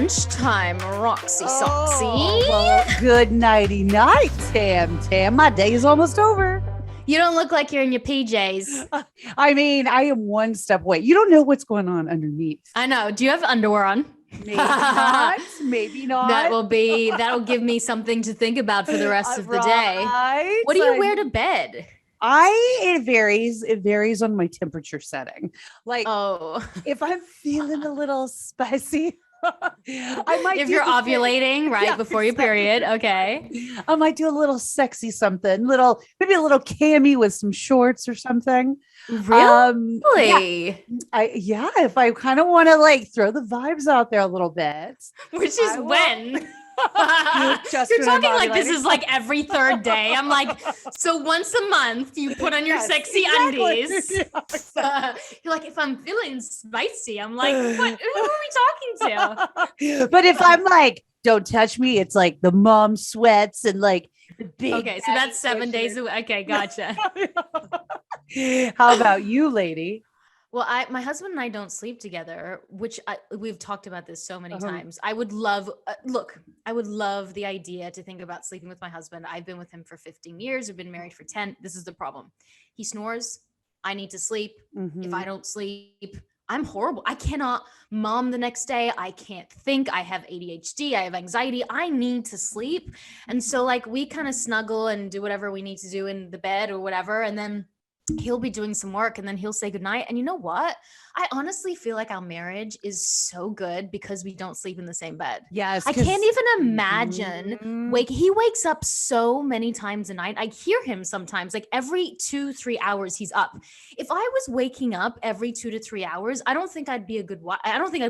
lunchtime, Roxy Soxy. Well, good nighty night, Tam. My day is almost over. You don't look like you're in your PJs. I mean, I am one step away. You don't know what's going on underneath. I know. Do you have underwear on? Maybe not. Maybe not. That'll give me something to think about for the rest of the day. What do you wear to bed? It varies on my temperature setting. Like, if I'm feeling a little spicy, I might. If you're ovulating before your period, okay. I might do a little sexy something, maybe a little cami with some shorts or something. Really? If I kind of want to like throw the vibes out there a little bit. Which is when. You're talking like this is like every third day. I'm like, so once a month you put on your sexy undies. Yeah, exactly. You're like, if I'm feeling spicy, I'm like, what? Who are we talking to? But if I'm like, don't touch me, it's like the mom sweats and like the big. Okay, so that's 7 days a week. Okay, gotcha. How about you, lady? Well, my husband and I don't sleep together, which we've talked about this so many times. I would love, I would love the idea to think about sleeping with my husband. I've been with him for 15 years. We've been married for 10. This is the problem. He snores. I need to sleep. If I don't sleep, I'm horrible. I cannot mom the next day. I can't think. I have ADHD. I have anxiety. I need to sleep. And so like we kind of snuggle and do whatever we need to do in the bed or whatever. And then he'll be doing some work and then he'll say goodnight. And you know what? I honestly feel like our marriage is so good because we don't sleep in the same bed. Yes. I can't even imagine he wakes up so many times a night. I hear him sometimes, like every 2-3 hours he's up. If I was waking up every 2 to 3 hours, I don't think I'd be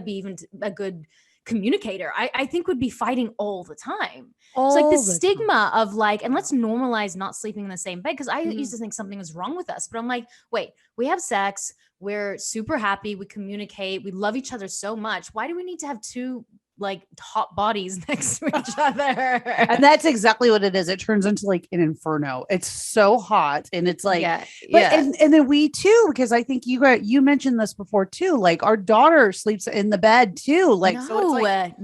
even a good communicator. I think would be fighting all the time. It's like the stigma of like, and let's normalize not sleeping in the same bed. Cause I used to think something was wrong with us, but I'm like, wait, we have sex. We're super happy. We communicate. We love each other so much. Why do we need to have two like hot bodies next to each other? And that's exactly what it is. It turns into like an inferno. It's so hot. And it's like, and then we too, because I think you mentioned this before too. Like our daughter sleeps in the bed too. Like, so it's like,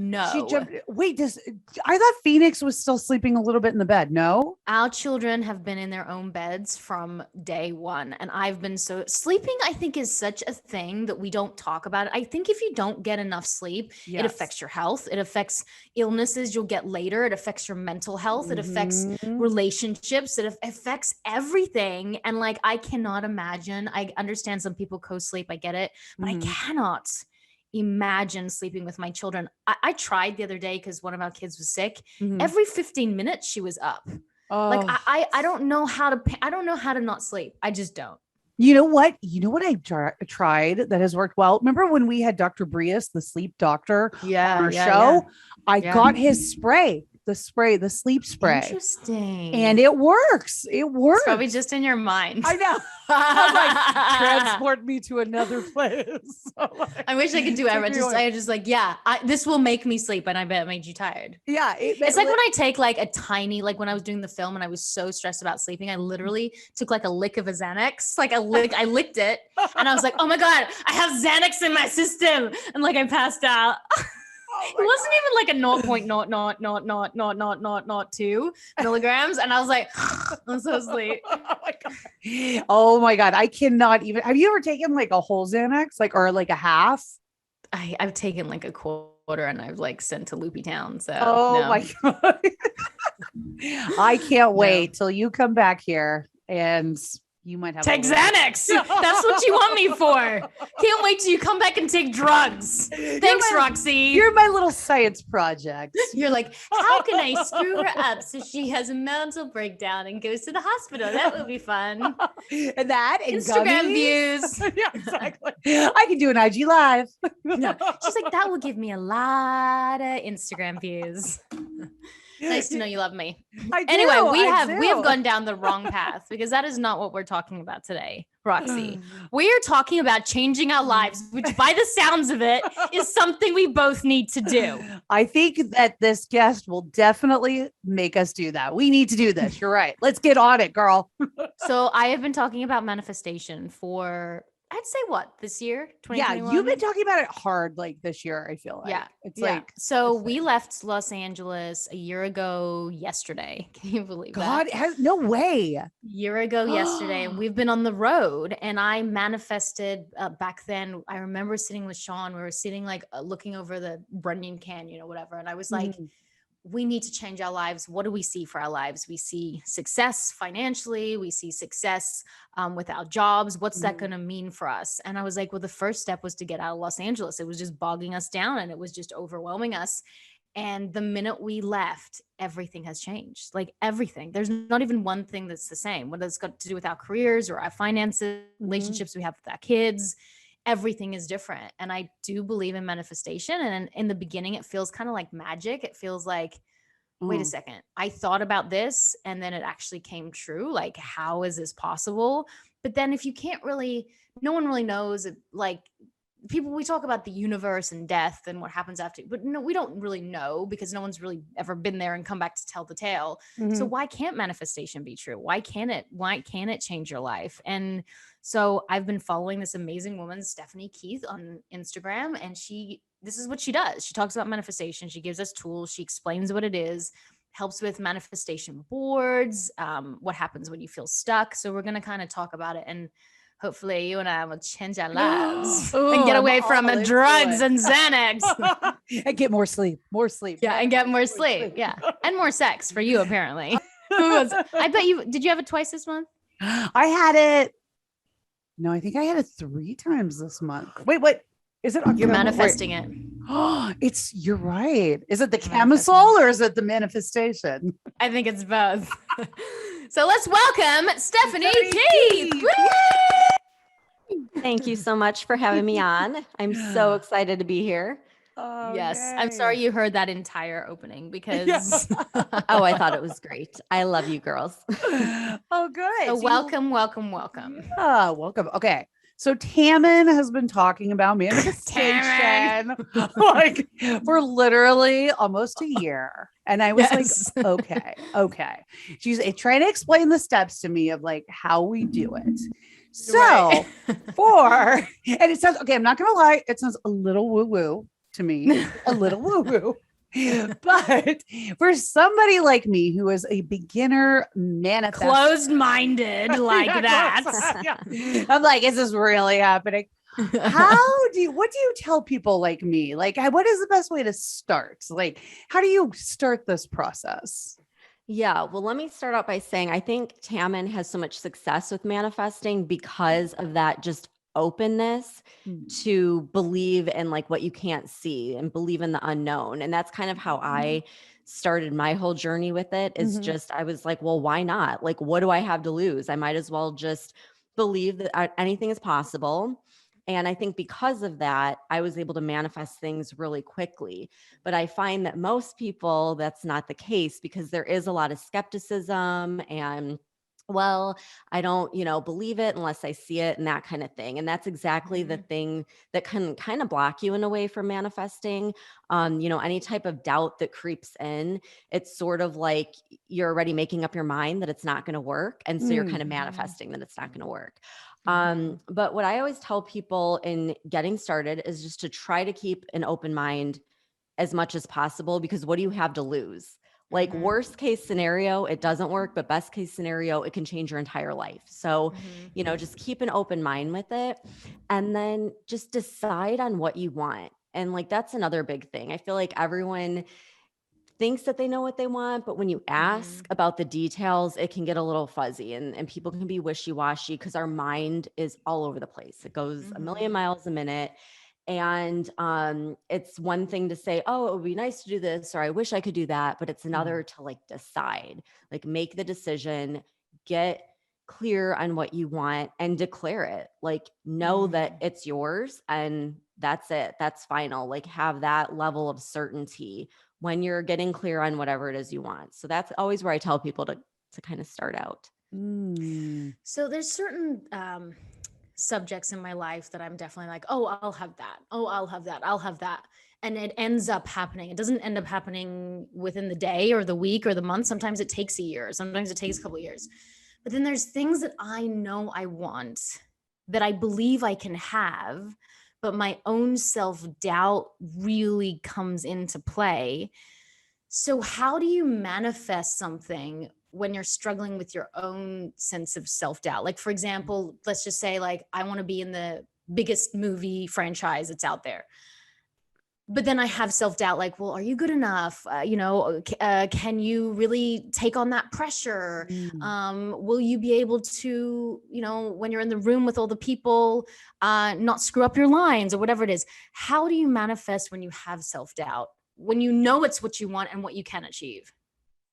I thought Phoenix was still sleeping a little bit in the bed. No, our children have been in their own beds from day one. And I've been sleeping, I think is such a thing that we don't talk about. I think if you don't get enough sleep, it affects your health. It affects illnesses you'll get later. It affects your mental health. It affects relationships. It affects everything. And like, I cannot imagine. I understand some people co-sleep. I get it. But I cannot imagine sleeping with my children. I tried the other day because one of our kids was sick. Every 15 minutes she was up. Like I don't know how to not sleep. I just don't. You know what I tried that has worked well? Remember when we had Dr. Brias, the sleep doctor on our show? I got his spray, the sleep spray. Interesting. And it works. It's probably just in your mind. I know. I'm like, transport me to another place. I wish I could do it. This will make me sleep. And I bet it made you tired. Yeah. It's like when I take like a tiny, like when I was doing the film and I was so stressed about sleeping, I literally took like a lick of a Xanax, I licked it and I was like, oh my God, I have Xanax in my system. And like, I passed out. It wasn't even like a 0.00002 milligrams. And I was like, I'm so asleep. Oh my God. I cannot even. Have you ever taken like a whole Xanax, or like a half? I've taken like a quarter and I've like sent to Loopy Town. So my God. I can't wait till you come back here and you might have take Xanax. That's what you want me for. Can't wait till you come back and take drugs. Thanks, Roxy. You're my little science project. You're like, how can I screw her up so she has a mental breakdown and goes to the hospital? That would be fun. And that Instagram views. Yeah, exactly. I can do an IG live. No, she's like, that will give me a lot of Instagram views. Nice to know you love me. Anyway, we have gone down the wrong path because that is not what we're talking about today, Roxy. We are talking about changing our lives, which by the sounds of it is something we both need to do. I think that this guest will definitely make us do that. We need to do this. You're right. Let's get on it, girl. So I have been talking about manifestation for I'd say what, this year, Yeah, 2021? you've been talking about it hard like this year, I feel like. Yeah. It's yeah. like So we left Los Angeles a year ago yesterday. Can you believe God that? has no way. Year ago yesterday, and we've been on the road, and I manifested back then. I remember sitting with Sean, we were sitting like looking over the Runyon Canyon or whatever, and I was like, Mhm. we need to change our lives. What do we see for our lives? We see success financially. We see success with our jobs. What's that going to mean for us? And I was like, well, the first step was to get out of Los Angeles. It was just bogging us down and it was just overwhelming us. And the minute we left, everything has changed. Like everything. There's not even one thing that's the same, whether it's got to do with our careers or our finances, relationships we have with our kids. Everything is different. And I do believe in manifestation. And in the beginning, it feels kind of like magic. It feels like, wait a second, I thought about this and then it actually came true. Like, how is this possible? But then if you can't really, no one really knows, like, people, we talk about the universe and death and what happens after, but no, we don't really know because no one's really ever been there and come back to tell the tale. So why can't manifestation be true? Why can't it change your life? And so I've been following this amazing woman, Stephanie Keith, on Instagram, and this is what she does. She talks about manifestation. She gives us tools. She explains what it is, helps with manifestation boards, what happens when you feel stuck. So we're going to kind of talk about it, and hopefully you and I will change our lives and get away from drugs and Xanax. And get more sleep. Yeah, and get more sleep. Yeah. And more sex for you, apparently. I bet you, did you have it twice this month? I had it. No, I think I had it 3 times this month. Wait, what? Is it October? You're manifesting it. Oh, you're right. Is it the camisole or is it the manifestation? I think it's both. So let's welcome Stephanie Keith. Thank you so much for having me on. I'm so excited to be here. Oh, yes. Yay. I'm sorry you heard that entire opening because oh, I thought it was great. I love you girls. Oh, good. So welcome. Yeah, welcome. Okay. So Tammin has been talking about manifestation like for literally almost a year. And I was like, okay. She's trying to explain the steps to me of like how we do it. So and it sounds, okay, I'm not going to lie. It sounds a little woo-woo to me, a little woo-woo. But for somebody like me who is a beginner manifestor, closed-minded like that, I'm like, is this really happening? What do you tell people like me? Like, what is the best way to start? Like, how do you start this process? Yeah, well, let me start out by saying I think Tammin has so much success with manifesting because of that just openness to believe in like what you can't see and believe in the unknown. And that's kind of how I started my whole journey with it, is just, I was like, well, why not? Like, what do I have to lose? I might as well just believe that anything is possible. And I think because of that, I was able to manifest things really quickly. But I find that most people, that's not the case because there is a lot of skepticism and, well, I don't, believe it unless I see it and that kind of thing. And that's exactly the thing that can kind of block you in a way from manifesting. Any type of doubt that creeps in, it's sort of like you're already making up your mind that it's not going to work. And so you're kind of manifesting that it's not going to work. But what I always tell people in getting started is just to try to keep an open mind as much as possible, because what do you have to lose? Like worst case scenario, it doesn't work, but best case scenario, it can change your entire life. So, just keep an open mind with it and then just decide on what you want. And like, that's another big thing. I feel like everyone thinks that they know what they want, but when you ask about the details, it can get a little fuzzy and people can be wishy-washy because our mind is all over the place. It goes a million miles a minute. And it's one thing to say, oh, it would be nice to do this, or I wish I could do that. But it's another to like decide, like make the decision, get clear on what you want and declare it. Like know that it's yours and that's it. That's final. Like have that level of certainty when you're getting clear on whatever it is you want. So that's always where I tell people to kind of start out. So there's certain subjects in my life that I'm definitely like, oh, I'll have that. Oh, I'll have that. I'll have that. And it ends up happening. It doesn't end up happening within the day or the week or the month. Sometimes it takes a year. Sometimes it takes a couple of years. But then there's things that I know I want that I believe I can have, but my own self-doubt really comes into play. So how do you manifest something when you're struggling with your own sense of self-doubt? Like, for example, let's just say like, I want to be in the biggest movie franchise that's out there. But then I have self-doubt, like, well, are you good enough? Can you really take on that pressure? Will you be able to, when you're in the room with all the people, not screw up your lines or whatever it is? How do you manifest when you have self-doubt, when you know it's what you want and what you can achieve?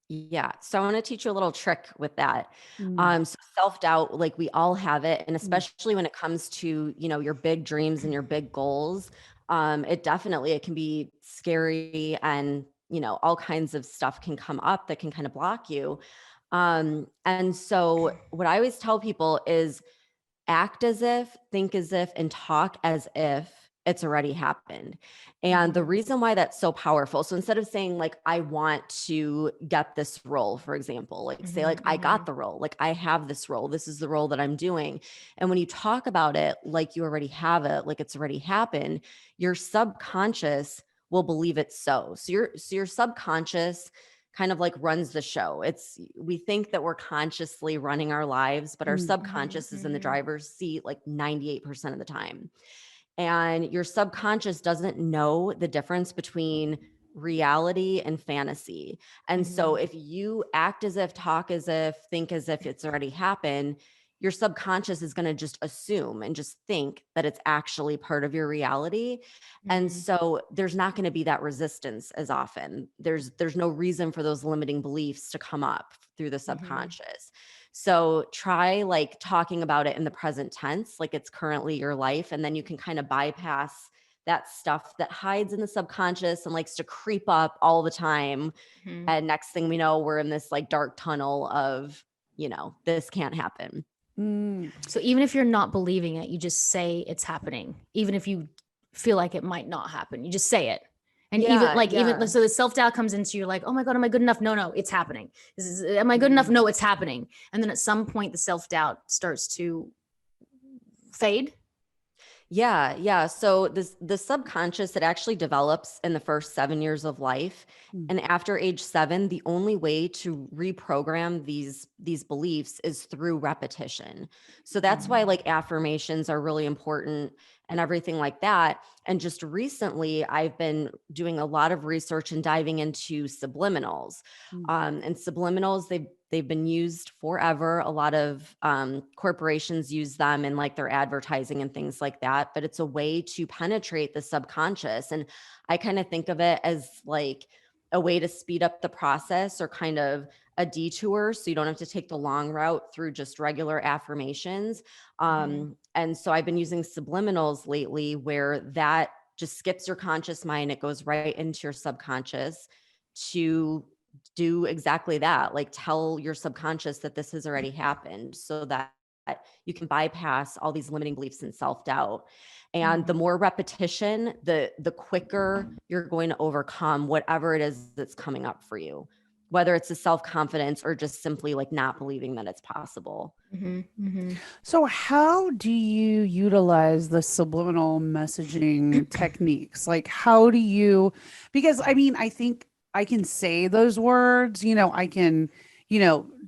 Yeah. So I want to teach you a little trick with that. So self-doubt, like we all have it. And especially when it comes to, your big dreams and your big goals, it can be scary, and, all kinds of stuff can come up that can kind of block you. And so what I always tell people is act as if, think as if, and talk as if it's already happened. And the reason why that's so powerful, so instead of saying like, I want to get this role, for example, like say like, I got the role, like I have this role, this is the role that I'm doing. And when you talk about it, like you already have it, like it's already happened, your subconscious will believe it's so. So your subconscious kind of like runs the show. We think that we're consciously running our lives, but our subconscious is in the driver's seat like 98% of the time. And your subconscious doesn't know the difference between reality and fantasy. And so if you act as if, talk as if, think as if it's already happened, your subconscious is going to just assume and just think that it's actually part of your reality. And so there's not going to be that resistance as often. There's no reason for those limiting beliefs to come up through the subconscious. So try like talking about it in the present tense, like it's currently your life. And then you can kind of bypass that stuff that hides in the subconscious and likes to creep up all the time. And next thing we know, we're in this like dark tunnel of, this can't happen. So even if you're not believing it, you just say it's happening. Even if you feel like it might not happen, you just say it. And even so the self-doubt comes into you like, oh my God, am I good enough? No, it's happening. Am I good enough? No, it's happening. And then at some point the self-doubt starts to fade. Yeah. So the subconscious, it actually develops in the first 7 years of life. And after age 7, the only way to reprogram these beliefs is through repetition. So that's why like affirmations are really important and everything like that. And just recently, I've been doing a lot of research and diving into subliminals. And subliminals, they've been used forever. A lot of corporations use them in like their advertising and things like that. But it's a way to penetrate the subconscious. And I kind of think of it as like a way to speed up the process, or kind of a detour, so you don't have to take the long route through just regular affirmations. And so I've been using subliminals lately, where that just skips your conscious mind. It goes right into your subconscious to do exactly that. Like tell your subconscious that this has already happened, so that you can bypass all these limiting beliefs and self-doubt. And the more repetition, the quicker you're going to overcome whatever it is that's coming up for you, whether it's a self-confidence or just simply like not believing that it's possible. So how do you utilize the subliminal messaging techniques? Like how do you, because I mean, I think I can say those words, I can,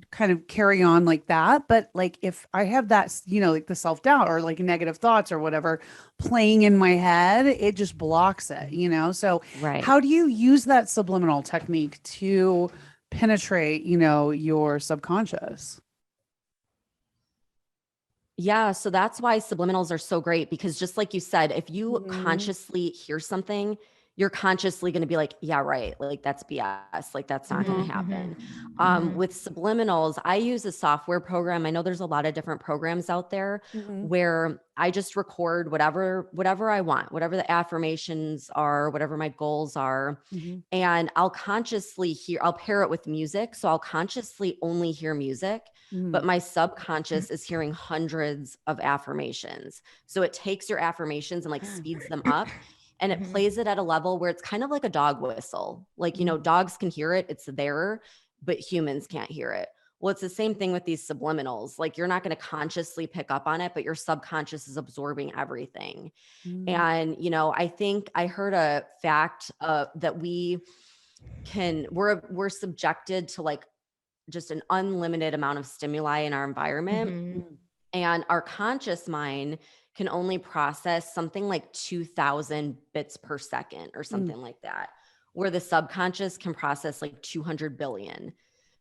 kind of carry on like that. But like, if I have that, like the self-doubt or like negative thoughts or whatever playing in my head, it just blocks it, So how do you use that subliminal technique to penetrate, your subconscious? Yeah. So that's why subliminals are so great, because just like you said, if you consciously hear something, you're consciously going to be like, yeah, right. Like that's BS. Like that's not going to happen. With subliminals, I use a software program. I know there's a lot of different programs out there where I just record whatever I want, whatever the affirmations are, whatever my goals are. And I'll pair it with music. So I'll consciously only hear music, but my subconscious is hearing hundreds of affirmations. So it takes your affirmations and like speeds them up. And it plays it at a level where it's kind of like a dog whistle. Like, dogs can hear it, it's there, but humans can't hear it. Well, it's the same thing with these subliminals. Like, you're not going to consciously pick up on it, but your subconscious is absorbing everything. And, you know, I think I heard a fact that we're subjected to like just an unlimited amount of stimuli in our environment. And our conscious mind can only process something like 2,000 bits per second or something like that, where the subconscious can process like 200 billion.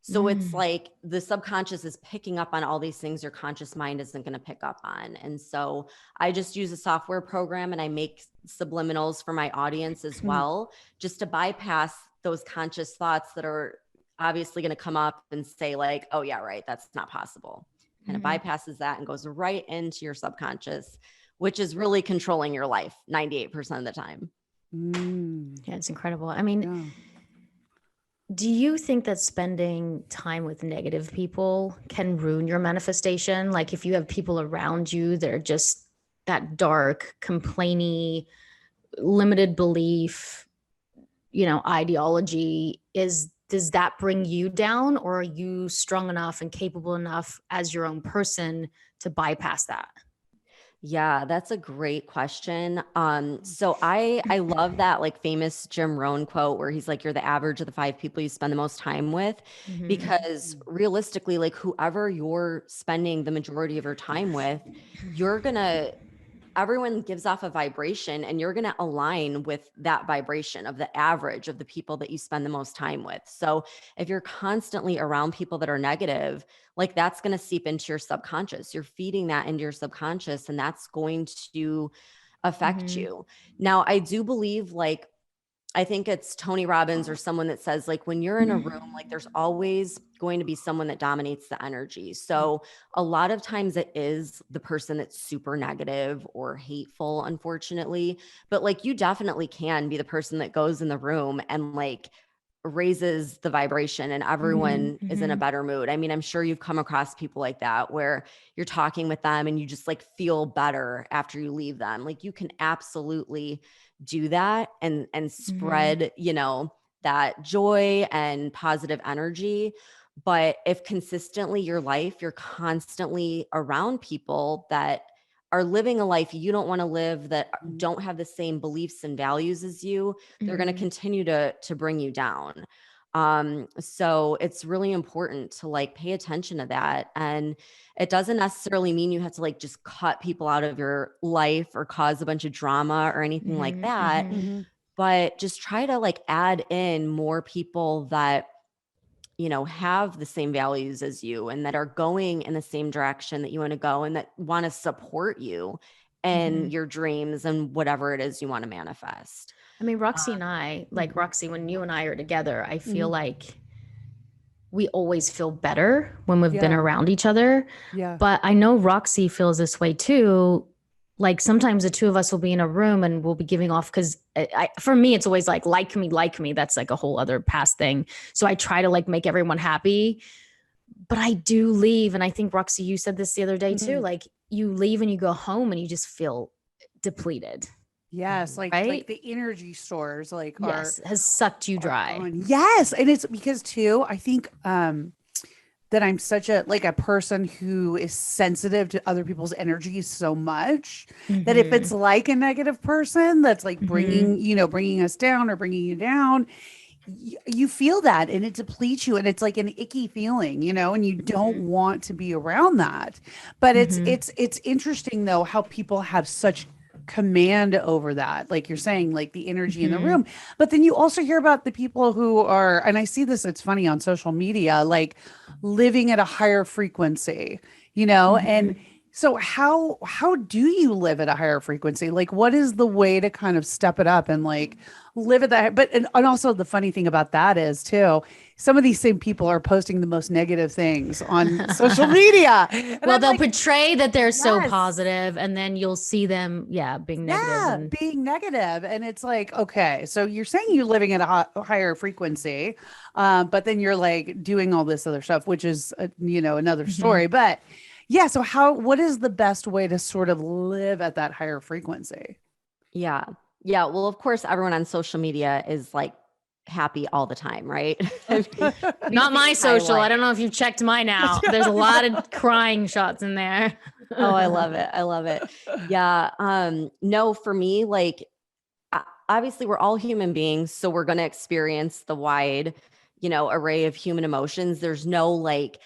So it's like the subconscious is picking up on all these things your conscious mind isn't going to pick up on. And so I just use a software program and I make subliminals for my audience as well, just to bypass those conscious thoughts that are obviously going to come up and say like, oh yeah, right, that's not possible. And it bypasses that and goes right into your subconscious, which is really controlling your life 98% of the time. Yeah, it's incredible. I mean, do you think that spending time with negative people can ruin your manifestation? Like if you have people around you that are just that dark, complainy, limited belief, you know, ideology, does that bring you down, or are you strong enough and capable enough as your own person to bypass that? Yeah, that's a great question. So I love that like famous Jim Rohn quote where he's like, you're the average of the 5 people you spend the most time with, because realistically, like whoever you're spending the majority of your time with, everyone gives off a vibration and you're going to align with that vibration of the average of the people that you spend the most time with. So if you're constantly around people that are negative, like that's going to seep into your subconscious. You're feeding that into your subconscious and that's going to affect you. Now, I do believe like, I think it's Tony Robbins or someone that says like when you're in a room, like there's always going to be someone that dominates the energy. So a lot of times it is the person that's super negative or hateful, unfortunately, but like you definitely can be the person that goes in the room and like raises the vibration and everyone is in a better mood. I mean, I'm sure you've come across people like that where you're talking with them and you just like feel better after you leave them. Like you can absolutely do that and spread, you know, that joy and positive energy. But if consistently your life, you're constantly around people that are living a life you don't want to live, that don't have the same beliefs and values as you, they're going to continue to bring you down. So it's really important to like pay attention to that. And it doesn't necessarily mean you have to like just cut people out of your life or cause a bunch of drama or anything like that. But just try to like add in more people that, you know, have the same values as you and that are going in the same direction that you want to go and that want to support you and your dreams and whatever it is you want to manifest. I mean, Roxy and I, like Roxy, when you and I are together, I feel like we always feel better when we've been around each other. Yeah. But I know Roxy feels this way too. Like sometimes the two of us will be in a room and we'll be giving off, because for me, it's always like me. That's like a whole other past thing. So I try to like make everyone happy, but I do leave. And I think Roxy, you said this the other day too, like you leave and you go home and you just feel depleted. Yes, like the energy stores has sucked you dry. Yes, and it's because too, I think that I'm such a person who is sensitive to other people's energy so much that if it's like a negative person that's like bringing us down or bringing you down, you feel that and it depletes you and it's like an icky feeling, you know, and you don't want to be around that. But it's interesting though how people have such command over that, like you're saying, like the energy in the room. But then you also hear about the people who are, and I see this, it's funny on social media, like living at a higher frequency, you know. And so how do you live at a higher frequency? Like what is the way to kind of step it up and like live at that? But and also the funny thing about that is too, some of these same people are posting the most negative things on social media. Well, they'll portray that they're so positive, and then you'll see them, being negative. Being negative. And it's like, okay, so you're saying you're living at a higher frequency, but then you're like doing all this other stuff, which is, another story. But yeah, so what is the best way to sort of live at that higher frequency? Yeah. Well, of course, everyone on social media is like happy all the time, right? Not my social. I don't know if you've checked mine out. There's a lot of crying shots in there. Oh, I love it. I love it. Yeah. No, for me, like, obviously we're all human beings, so we're going to experience the wide, array of human emotions. There's no like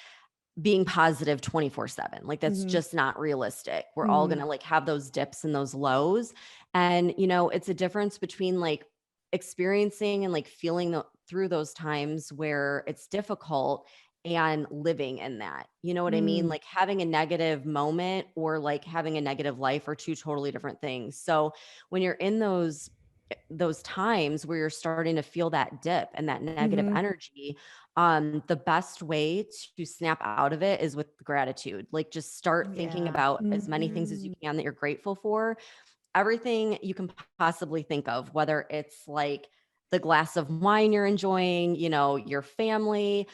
being positive 24/7. Like that's just not realistic. We're all going to like have those dips and those lows. And, it's a difference between like experiencing and like feeling through those times where it's difficult and living in that. You know what I mean? Like having a negative moment or like having a negative life are two totally different things. So when you're in those times where you're starting to feel that dip and that negative energy, the best way to snap out of it is with gratitude. Like just start thinking about as many things as you can that you're grateful for. Everything you can possibly think of, whether it's like the glass of wine you're enjoying, your family,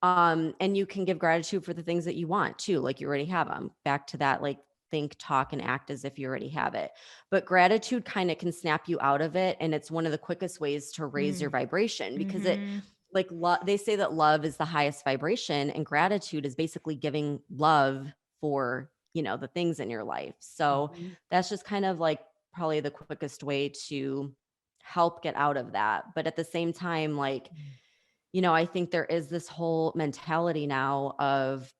and you can give gratitude for the things that you want too, like you already have them. Back to that, like think, talk, and act as if you already have it. But gratitude kind of can snap you out of it. And it's one of the quickest ways to raise your vibration because it like they say that love is the highest vibration and gratitude is basically giving love for, the things in your life. So that's just kind of like probably the quickest way to help get out of that. But at the same time, like, I think there is this whole mentality now of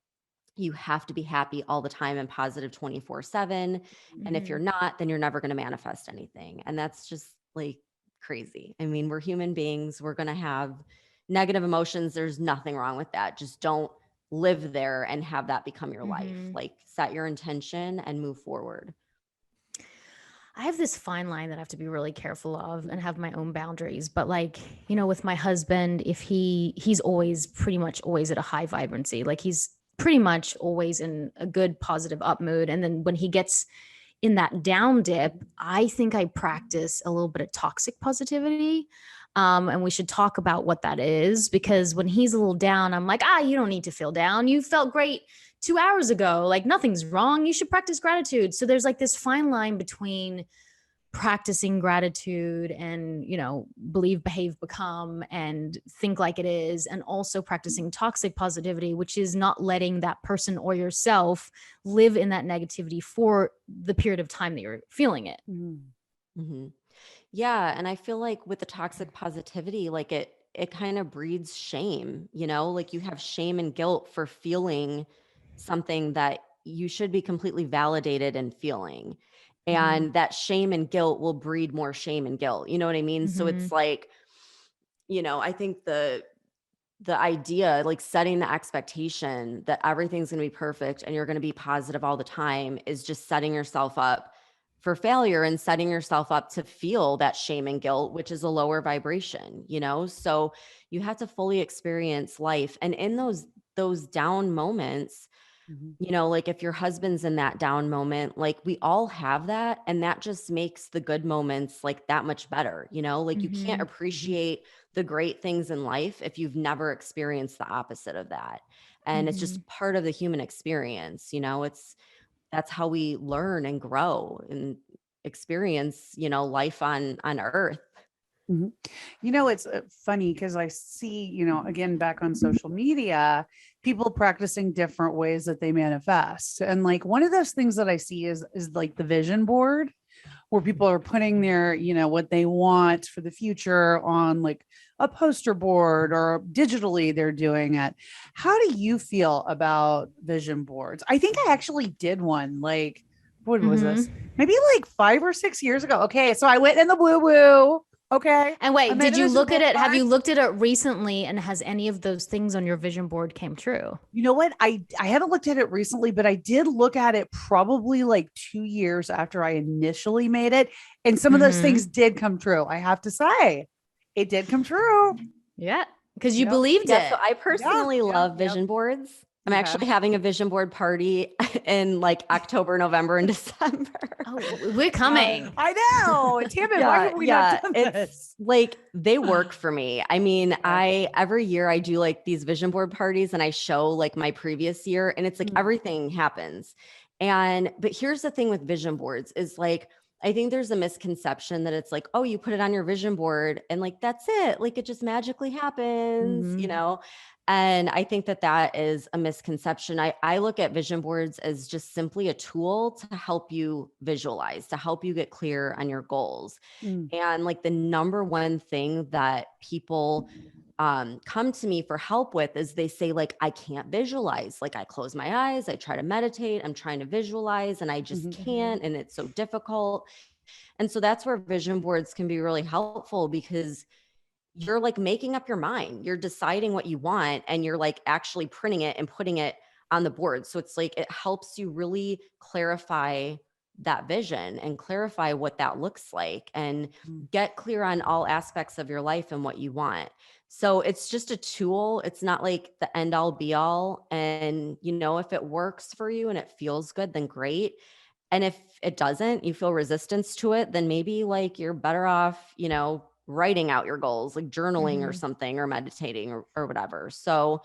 you have to be happy all the time and positive 24/7. And if you're not, then you're never going to manifest anything. And that's just like crazy. I mean, we're human beings. We're going to have negative emotions. There's nothing wrong with that. Just don't live there and have that become your life. Like set your intention and move forward. I have this fine line that I have to be really careful of and have my own boundaries. But like, with my husband, if he's always pretty much always at a high vibrancy, like he's pretty much always in a good, positive up mood. And then when he gets in that down dip, I think I practice a little bit of toxic positivity. And we should talk about what that is, because when he's a little down, I'm like, you don't need to feel down. You felt great 2 hours ago. Like nothing's wrong. You should practice gratitude. So there's like this fine line between practicing gratitude and, believe, behave, become, and think like it is, and also practicing toxic positivity, which is not letting that person or yourself live in that negativity for the period of time that you're feeling it. Yeah. And I feel like with the toxic positivity, like it kind of breeds shame, like you have shame and guilt for feeling something that you should be completely validated in feeling. And that shame and guilt will breed more shame and guilt. You know what I mean? So it's like, I think the idea, like setting the expectation that everything's going to be perfect and you're going to be positive all the time is just setting yourself up for failure and setting yourself up to feel that shame and guilt, which is a lower vibration, so you have to fully experience life. And in those down moments, like if your husband's in that down moment, like we all have that. And that just makes the good moments like that much better, like you can't appreciate the great things in life if you've never experienced the opposite of that. And it's just part of the human experience, that's how we learn and grow and experience, life on earth. It's funny because I see, again, back on social media, people practicing different ways that they manifest. And like one of those things that I see is like the vision board, where people are putting their, what they want for the future on like a poster board, or digitally they're doing it. How do you feel about vision boards? I think I actually did one, like, what was this? Maybe like 5 or 6 years ago. Okay. So I went in the woo woo. Okay. And wait, did you look at it? Have you looked at it recently? And has any of those things on your vision board came true? You know what? I haven't looked at it recently, but I did look at it probably like 2 years after I initially made it. And some of those things did come true. I have to say it did come true. Yeah. Because you believed it. So I personally love vision boards. I'm actually having a vision board party in like October, November, and December. Oh, we're coming. I know. Damn it. Why have we not done this? Like they work for me. I mean, every year I do like these vision board parties and I show like my previous year, and it's like everything happens. But here's the thing with vision boards is like I think there's a misconception that it's like, oh, you put it on your vision board and like, that's it. Like it just magically happens, you know? And I think that that is a misconception. I look at vision boards as just simply a tool to help you visualize, to help you get clear on your goals. And like the number one thing that people come to me for help with is they say like, I can't visualize. Like I close my eyes, I try to meditate, I'm trying to visualize and I just can't. And it's so difficult. And so that's where vision boards can be really helpful because you're like making up your mind. You're deciding what you want and you're like actually printing it and putting it on the board. So it's like, it helps you really clarify that vision and clarify what that looks like and get clear on all aspects of your life and what you want. So it's just a tool. It's not like the end all be all. And, you know, if it works for you and it feels good, then great. And if it doesn't, you feel resistance to it, then maybe like you're better off, you know, writing out your goals, like journaling or something, or meditating or whatever. So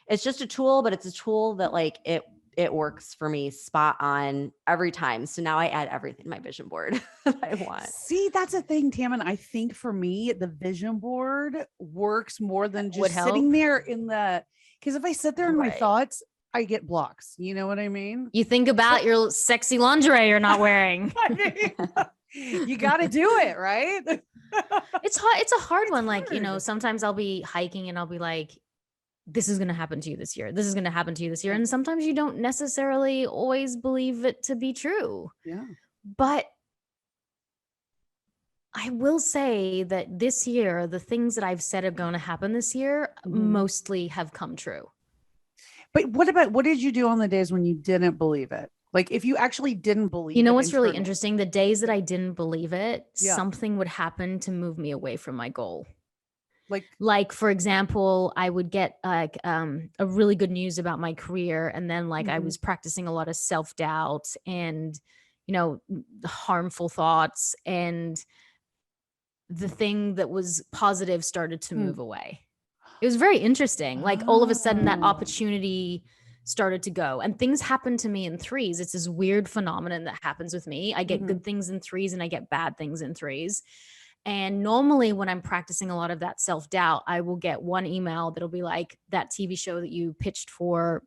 it's just a tool, but it's a tool that like it works for me spot on every time. So now I add everything to my vision board that I want. See, that's a thing, Tam. And I think for me, the vision board works more than just sitting there in the, because if I sit there in my thoughts, I get blocks. You know what I mean? You think about your sexy lingerie you're not wearing. You got to do it, right? It's hard. It's a hard one. Like, you know, sometimes I'll be hiking and I'll be like, this is going to happen to you this year. This is going to happen to you this year. And sometimes you don't necessarily always believe it to be true. Yeah. But I will say that this year, the things that I've said are going to happen this year mostly have come true. But what did you do on the days when you didn't believe it? Like if you actually didn't believe it. You know what's really interesting? The days that I didn't believe it, something would happen to move me away from my goal. Like for example, I would get like a really good news about my career. And then like I was practicing a lot of self-doubt and, you know, harmful thoughts. And the thing that was positive started to move away. It was very interesting. Like all of a sudden that opportunity started to go and things happen to me in threes. It's this weird phenomenon that happens with me. I get good things in threes and I get bad things in threes. And normally when I'm practicing a lot of that self-doubt, I will get one email that'll be like, that TV show that you pitched for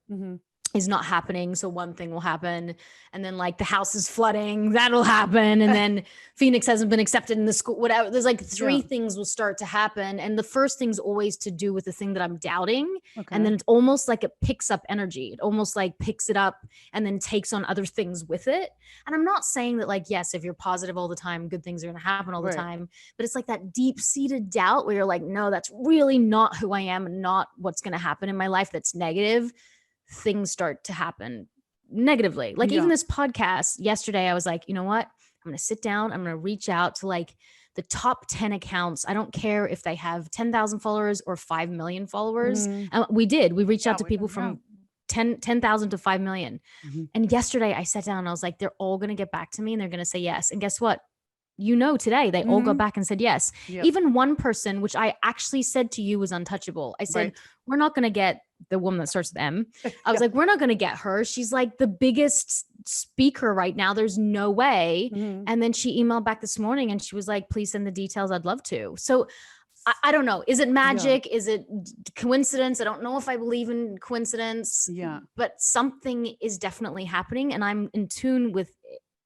is not happening. So one thing will happen. And then like the house is flooding, that'll happen. And then Phoenix hasn't been accepted in the school, whatever. There's like three things will start to happen. And the first thing's always to do with the thing that I'm doubting. And then it's almost like it picks up energy. It almost like picks it up and then takes on other things with it. And I'm not saying that like, yes, if you're positive all the time, good things are going to happen all the time. But it's like that deep seated doubt where you're like, no, that's really not who I am and not what's going to happen in my life. That's negative. Things start to happen negatively. Like even this podcast yesterday, I was like, you know what? I'm going to sit down. I'm going to reach out to like the top 10 accounts. I don't care if they have 10,000 followers or 5 million followers. And we reached out to people from 10,000 to 5 million. And yesterday I sat down and I was like, they're all going to get back to me and they're going to say yes. And guess what? You know, today they all got back and said yes. Even one person, which I actually said to you was untouchable. I said, we're not going to get the woman that starts with M. I was like, we're not going to get her. She's like the biggest speaker right now. There's no way. And then she emailed back this morning and she was like, please send the details. I'd love to. So I don't know. Is it magic? Is it coincidence? I don't know if I believe in coincidence. But something is definitely happening and I'm in tune with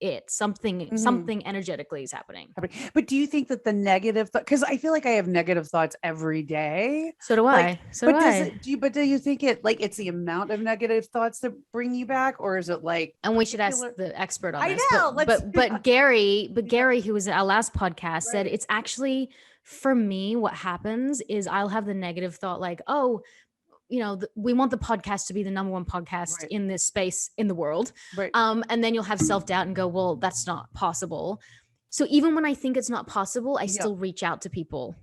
it. Something energetically is happening. But do you think that the negative because I feel like I have negative thoughts every day. So do I. But do you think it like it's the amount of negative thoughts that bring you back, or is it like? And we should ask the expert on this. I know. But Gary, who was at our last podcast, said it's actually for me. What happens is I'll have the negative thought like, oh, you know, we want the podcast to be the number one podcast in this space in the world. And then you'll have self-doubt and go, well, that's not possible. So even when I think it's not possible, I still reach out to people.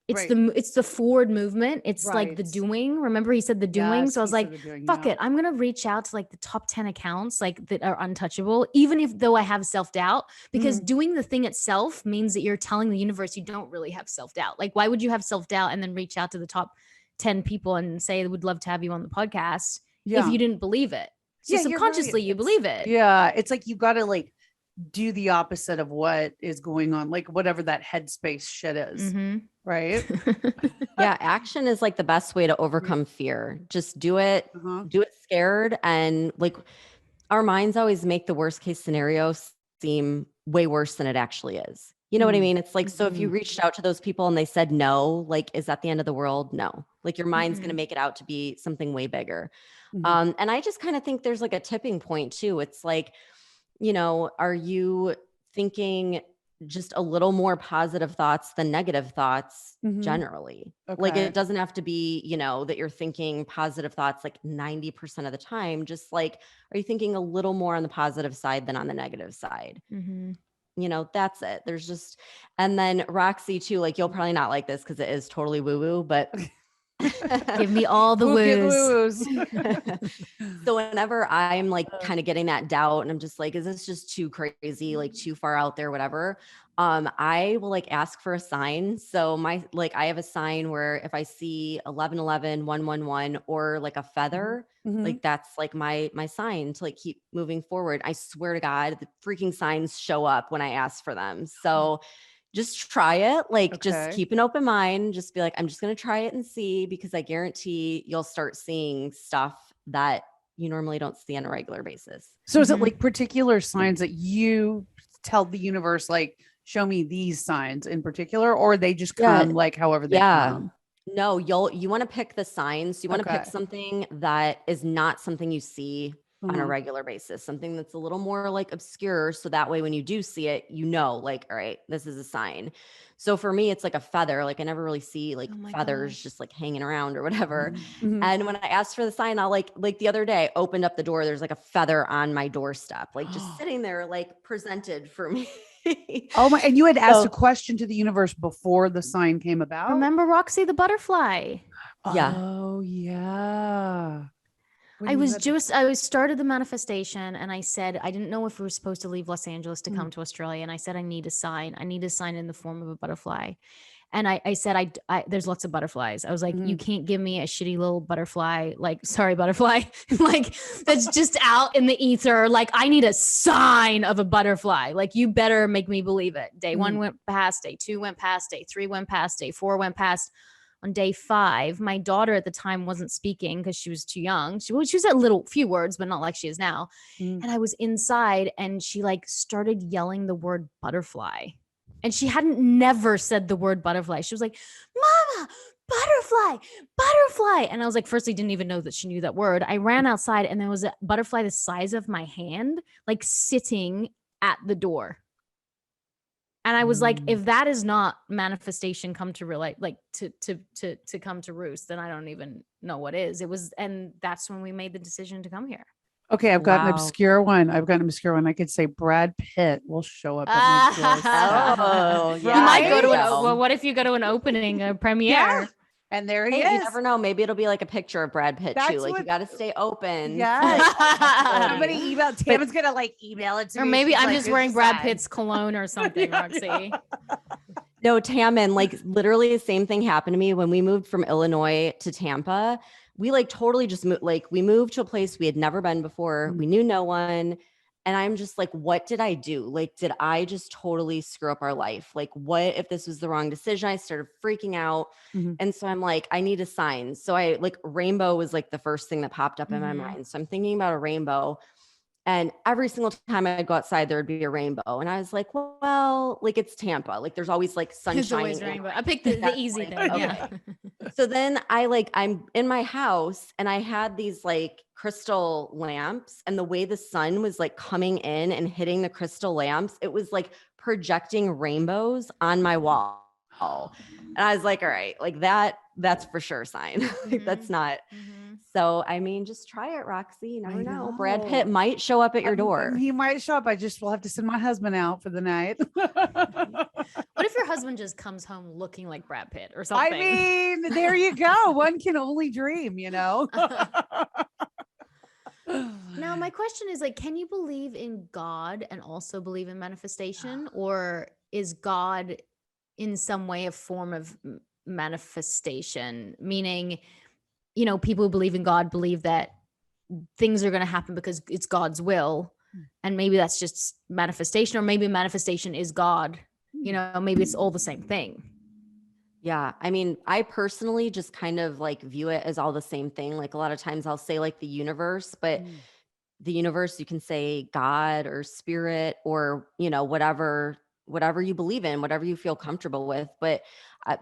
It's the forward movement. It's like the doing. Remember he said the doing. Yes, so I was like, fuck it. I'm going to reach out to like the top 10 accounts like that are untouchable, even if though I have self-doubt, because doing the thing itself means that you're telling the universe you don't really have self-doubt. Like, why would you have self-doubt and then reach out to the top 10 people and say would love to have you on the podcast if you didn't believe it? So subconsciously you believe it. Yeah. It's like you got to like do the opposite of what is going on, like whatever that headspace shit is. Mm-hmm. Right. Yeah. Action is like the best way to overcome fear. Just do it, do it scared. And like our minds always make the worst case scenario seem way worse than it actually is. You know what I mean? It's like, so if you reached out to those people and they said no, like, is that the end of the world? No. Like your mind's going to make it out to be something way bigger. And I just kind of think there's like a tipping point too. It's like, you know, are you thinking just a little more positive thoughts than negative thoughts generally? Okay. Like it doesn't have to be, you know, that you're thinking positive thoughts like 90% of the time. Just like, are you thinking a little more on the positive side than on the negative side? You know, that's it. There's just, and then Roxy too, like you'll probably not like this because it is totally woo-woo, but give me all the woos. So whenever I'm like kind of getting that doubt and I'm just like, is this just too crazy, like too far out there, whatever, I will like ask for a sign. So I have a sign where if I see 1111, 111, or like a feather, like that's like my sign to like keep moving forward. I swear to God, the freaking signs show up when I ask for them. So just try it. Like just keep an open mind. Just be like, I'm just going to try it and see, because I guarantee you'll start seeing stuff that you normally don't see on a regular basis. So is it like particular signs that you tell the universe, like, show me these signs in particular, or they just come like however they come? No, you want to pick the signs. You want to pick something that is not something you see on a regular basis, something that's a little more like obscure. So that way, when you do see it, you know, like, all right, this is a sign. So for me, it's like a feather. Like I never really see like feathers just like hanging around or whatever. And when I asked for the sign, I'll like the other day, I opened up the door. There's like a feather on my doorstep, like just sitting there, like presented for me. Oh my! And you had asked a question to the universe before the sign came about. Remember Roxy the butterfly? Yeah. Oh yeah. I started the manifestation and I said, I didn't know if we were supposed to leave Los Angeles to come to Australia. And I said, I need a sign. I need a sign in the form of a butterfly. And I said, there's lots of butterflies. I was like, you can't give me a shitty little butterfly, like, sorry, butterfly, like that's just out in the ether. Like I need a sign of a butterfly. Like you better make me believe it. Day 1 went past, day 2 went past, day 3 went past, day 4 went past. On day 5, my daughter at the time wasn't speaking because she was too young. She was a few words, but not like she is now. And I was inside and she like started yelling the word butterfly. And she hadn't never said the word butterfly. She was like, Mama, butterfly, butterfly. And I was like, first, I didn't even know that she knew that word. I ran outside and there was a butterfly the size of my hand, like sitting at the door. And I was like, if that is not manifestation come to real life, like to come to roost, then I don't even know what is. It was, and that's when we made the decision to come here. Okay, I've got an obscure one. I could say Brad Pitt will show up at my doorstep. Oh, yeah. You might go to well, what if you go to an opening, a premiere? Yeah. And there he is. You never know. Maybe it'll be like a picture of Brad Pitt too. Like you got to stay open. Yeah. Somebody email. Tam's gonna like email it to me. Or maybe I'm just wearing Brad Pitt's cologne or something, Roxy. No, Tammin, like literally the same thing happened to me when we moved from Illinois to Tampa. We like totally just moved. Like we moved to a place we had never been before. We knew no one. And I'm just like, what did I do? Like, did I just totally screw up our life? Like, what if this was the wrong decision? I started freaking out. And so I'm like, I need a sign. So I like rainbow was like the first thing that popped up in my mind. So I'm thinking about a rainbow. And every single time I'd go outside, there would be a rainbow. And I was like, well, like it's Tampa. Like there's always like sunshine. There's always rainbow. I picked the easy thing. Okay. Yeah. So then I'm in my house and I had these like crystal lamps, and the way the sun was like coming in and hitting the crystal lamps, it was like projecting rainbows on my wall. And I was like, all right, like that's for sure a sign. Like that's not. So, I mean, just try it, Roxy. You never know. Brad Pitt might show up at your door. He might show up. I just will have to send my husband out for the night. What if your husband just comes home looking like Brad Pitt or something? I mean, there you go. One can only dream, you know? Now, my question is like, can you believe in God and also believe in manifestation? Or is God in some way a form of manifestation? Meaning, you know, people who believe in God believe that things are going to happen because it's God's will. And maybe that's just manifestation, or maybe manifestation is God, you know, maybe it's all the same thing. Yeah. I mean, I personally just kind of like view it as all the same thing. Like a lot of times I'll say like the universe, but the universe, you can say God or spirit or, you know, whatever you believe in, whatever you feel comfortable with. But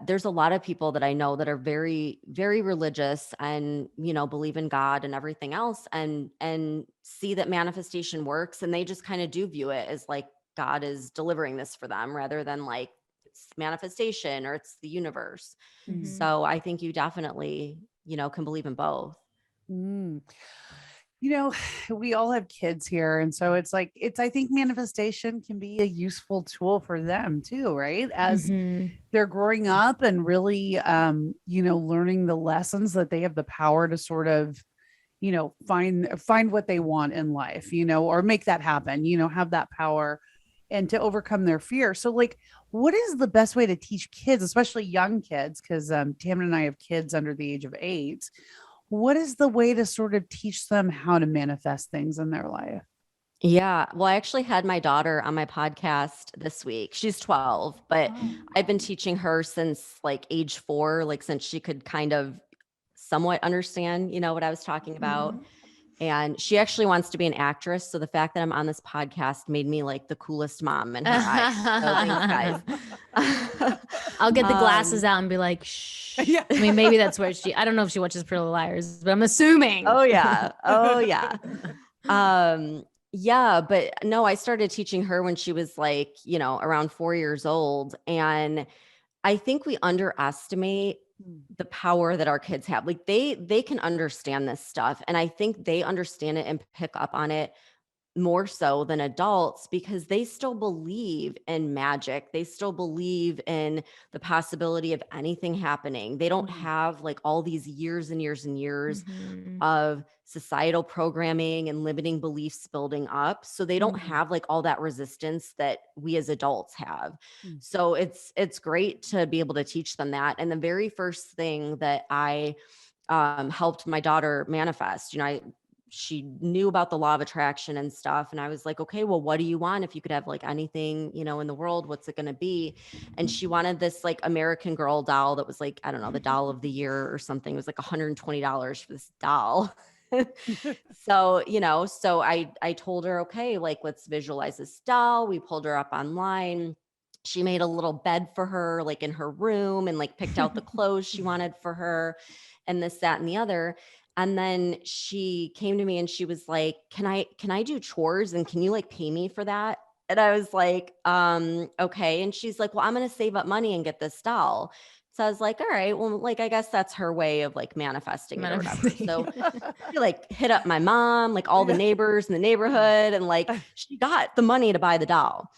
there's a lot of people that I know that are very, very religious and, you know, believe in God and everything else, and see that manifestation works. And they just kind of do view it as like God is delivering this for them, rather than like it's manifestation or it's the universe. So I think you definitely, you know, can believe in both. You know, we all have kids here. And so it's like, I think manifestation can be a useful tool for them too, right? As they're growing up and really, you know, learning the lessons that they have the power to sort of, you know, find what they want in life, you know, or make that happen, you know, have that power and to overcome their fear. So like, what is the best way to teach kids, especially young kids? Because Tammin and I have kids under the age of 8. What is the way to sort of teach them how to manifest things in their life? Yeah. Well, I actually had my daughter on my podcast this week. She's 12, but I've been teaching her since like age 4, like since she could kind of somewhat understand, you know, what I was talking about. And she actually wants to be an actress. So the fact that I'm on this podcast made me like the coolest mom in her eyes. So thanks, guys. I'll get the glasses out and be like, shh. Yeah. I mean, maybe that's where I don't know if she watches Pretty Little Liars, but I'm assuming. Oh yeah. Oh yeah. Yeah, but no, I started teaching her when she was like, you know, around 4 years old. And I think we underestimate the power that our kids have. Like they can understand this stuff. And I think they understand it and pick up on it more so than adults, because they still believe in magic. They still believe in the possibility of anything happening. They don't have like all these years and years and years of societal programming and limiting beliefs building up. So they don't have like all that resistance that we as adults have. So it's great to be able to teach them that. And the very first thing that I helped my daughter manifest, you know, she knew about the law of attraction and stuff. And I was like, okay, well, what do you want? If you could have like anything, you know, in the world, what's it going to be? And she wanted this like American Girl doll that was like, I don't know, the doll of the year or something. It was like $120 for this doll. So, you know, so I told her, okay, like, let's visualize this doll. We pulled her up online. She made a little bed for her, like in her room, and like picked out the clothes she wanted for her and this, that, and the other. And then she came to me and she was like, can I do chores, and can you like pay me for that? And I was like, okay. And she's like, well, I'm going to save up money and get this doll. So I was like, all right, well, like, I guess that's her way of like manifesting it or whatever. So she like hit up my mom, like all the neighbors in the neighborhood. And like, she got the money to buy the doll.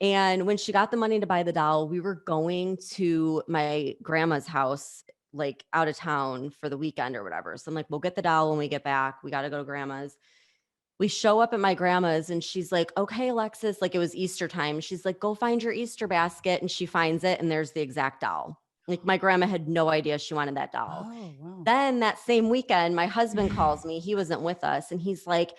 And when she got the money to buy the doll, we were going to my grandma's house, like out of town for the weekend or whatever. So I'm like, we'll get the doll when we get back. We got to go to grandma's. We show up at my grandma's and she's like, okay, Alexis, like it was Easter time. She's like, go find your Easter basket. And she finds it and there's the exact doll. Like my grandma had no idea she wanted that doll. Oh, wow. Then that same weekend, my husband calls me. He wasn't with us. And he's like,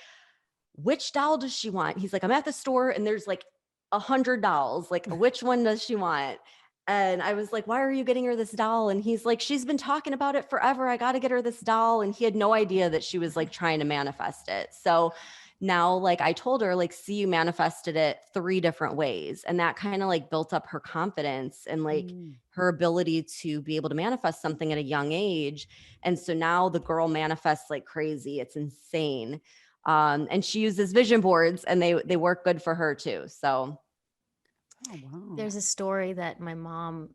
which doll does she want? He's like, I'm at the store and there's like 100 dolls. Like, which one does she want? And I was like, why are you getting her this doll? And he's like, she's been talking about it forever. I got to get her this doll. And he had no idea that she was like trying to manifest it. So now, like I told her, like, see, you manifested it 3 different ways. And that kind of like built up her confidence and like her ability to be able to manifest something at a young age. And so now the girl manifests like crazy. It's insane. And she uses vision boards and they work good for her too. So oh, wow. There's a story that my mom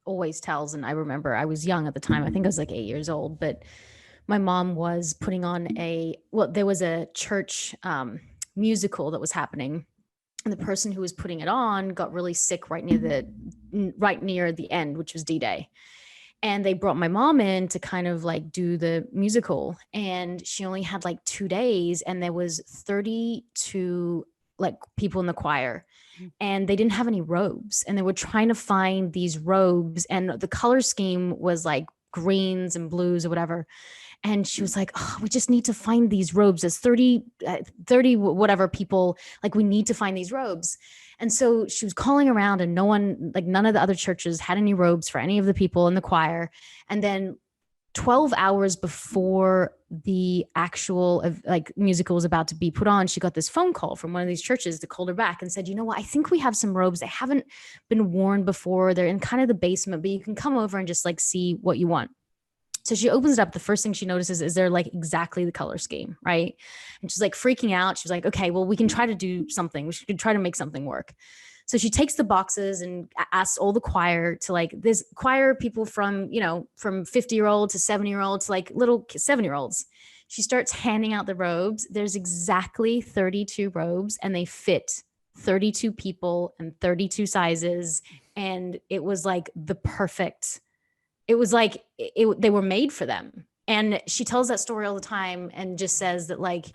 always tells. And I remember I was young at the time. I think I was like 8 years old, but my mom was putting on there was a church musical that was happening. And the person who was putting it on got really sick right near the end, which was D-Day. And they brought my mom in to kind of like do the musical. And she only had like 2 days. And there was 32 like people in the choir. And they didn't have any robes. And they were trying to find these robes. And the color scheme was like greens and blues or whatever. And she was like, oh, we just need to find these robes. As 30 whatever people, like, we need to find these robes. And so she was calling around, and none of the other churches had any robes for any of the people in the choir. And then 12 hours before the actual musical was about to be put on, she got this phone call from one of these churches that called her back and said, you know what, I think we have some robes. They haven't been worn before. They're in kind of the basement, but you can come over and just like see what you want. So she opens it up. The first thing she notices is they're like exactly the color scheme, right? And she's like freaking out. She's like, okay, well, we can try to do something. We should try to make something work. So she takes the boxes and asks all the choir to, like, this choir people from 50-year-old to 70-year-old to like little 7-year-olds. She starts handing out the robes. There's exactly 32 robes, and they fit 32 people and 32 sizes. And it was like the perfect, it was like they were made for them. And she tells that story all the time and just says that, like,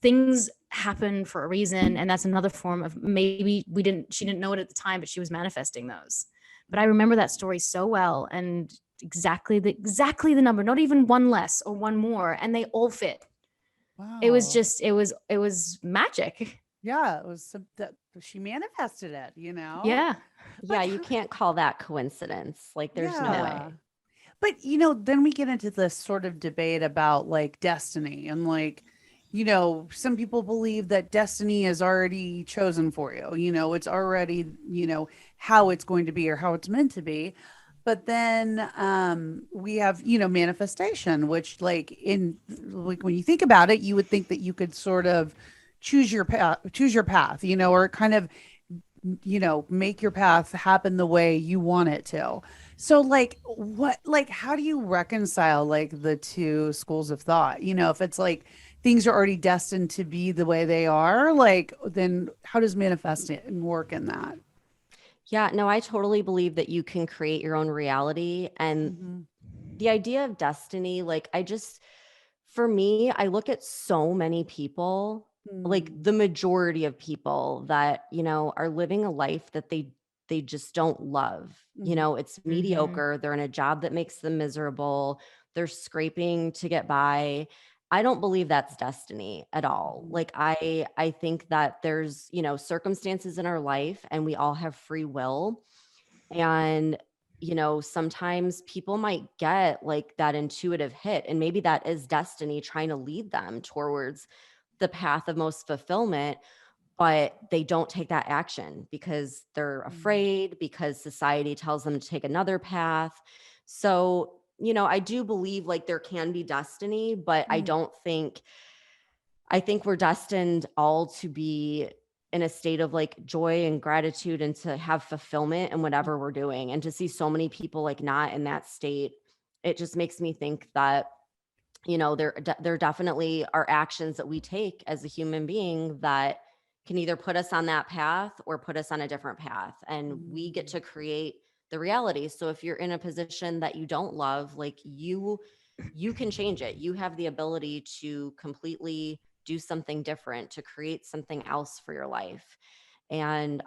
things happen for a reason. And that's another form of, maybe she didn't know it at the time, but she was manifesting those. But I remember that story so well, and exactly the number, not even one less or one more. And they all fit. Wow. It was just, it was magic. Yeah. It was she manifested it, Yeah. Yeah. You can't call that coincidence. Like, there's no way. But, then we get into this sort of debate about like destiny, and like, some people believe that destiny is already chosen for you. It's already, how it's going to be or how it's meant to be. But then we have, manifestation, which when you think about it, you would think that you could sort of choose your path, or kind of, make your path happen the way you want it to. So how do you reconcile like the two schools of thought? If it's like things are already destined to be the way they are, like, then how does manifesting work in that? Yeah, no, I totally believe that you can create your own reality. And the idea of destiny, like, for me, I look at so many people, like the majority of people that, are living a life that they just don't love. It's mediocre. They're in a job that makes them miserable. They're scraping to get by. I don't believe that's destiny at all. Like, I think that there's, circumstances in our life, and we all have free will. And, sometimes people might get like that intuitive hit, and maybe that is destiny trying to lead them towards the path of most fulfillment, but they don't take that action because they're afraid, because society tells them to take another path. So, I do believe like there can be destiny, but I think we're destined all to be in a state of like joy and gratitude, and to have fulfillment in whatever we're doing. And to see so many people like not in that state, it just makes me think that, there definitely are actions that we take as a human being that can either put us on that path or put us on a different path. And we get to create the reality. So if you're in a position that you don't love, like, you can change it. You have the ability to completely do something different, to create something else for your life. And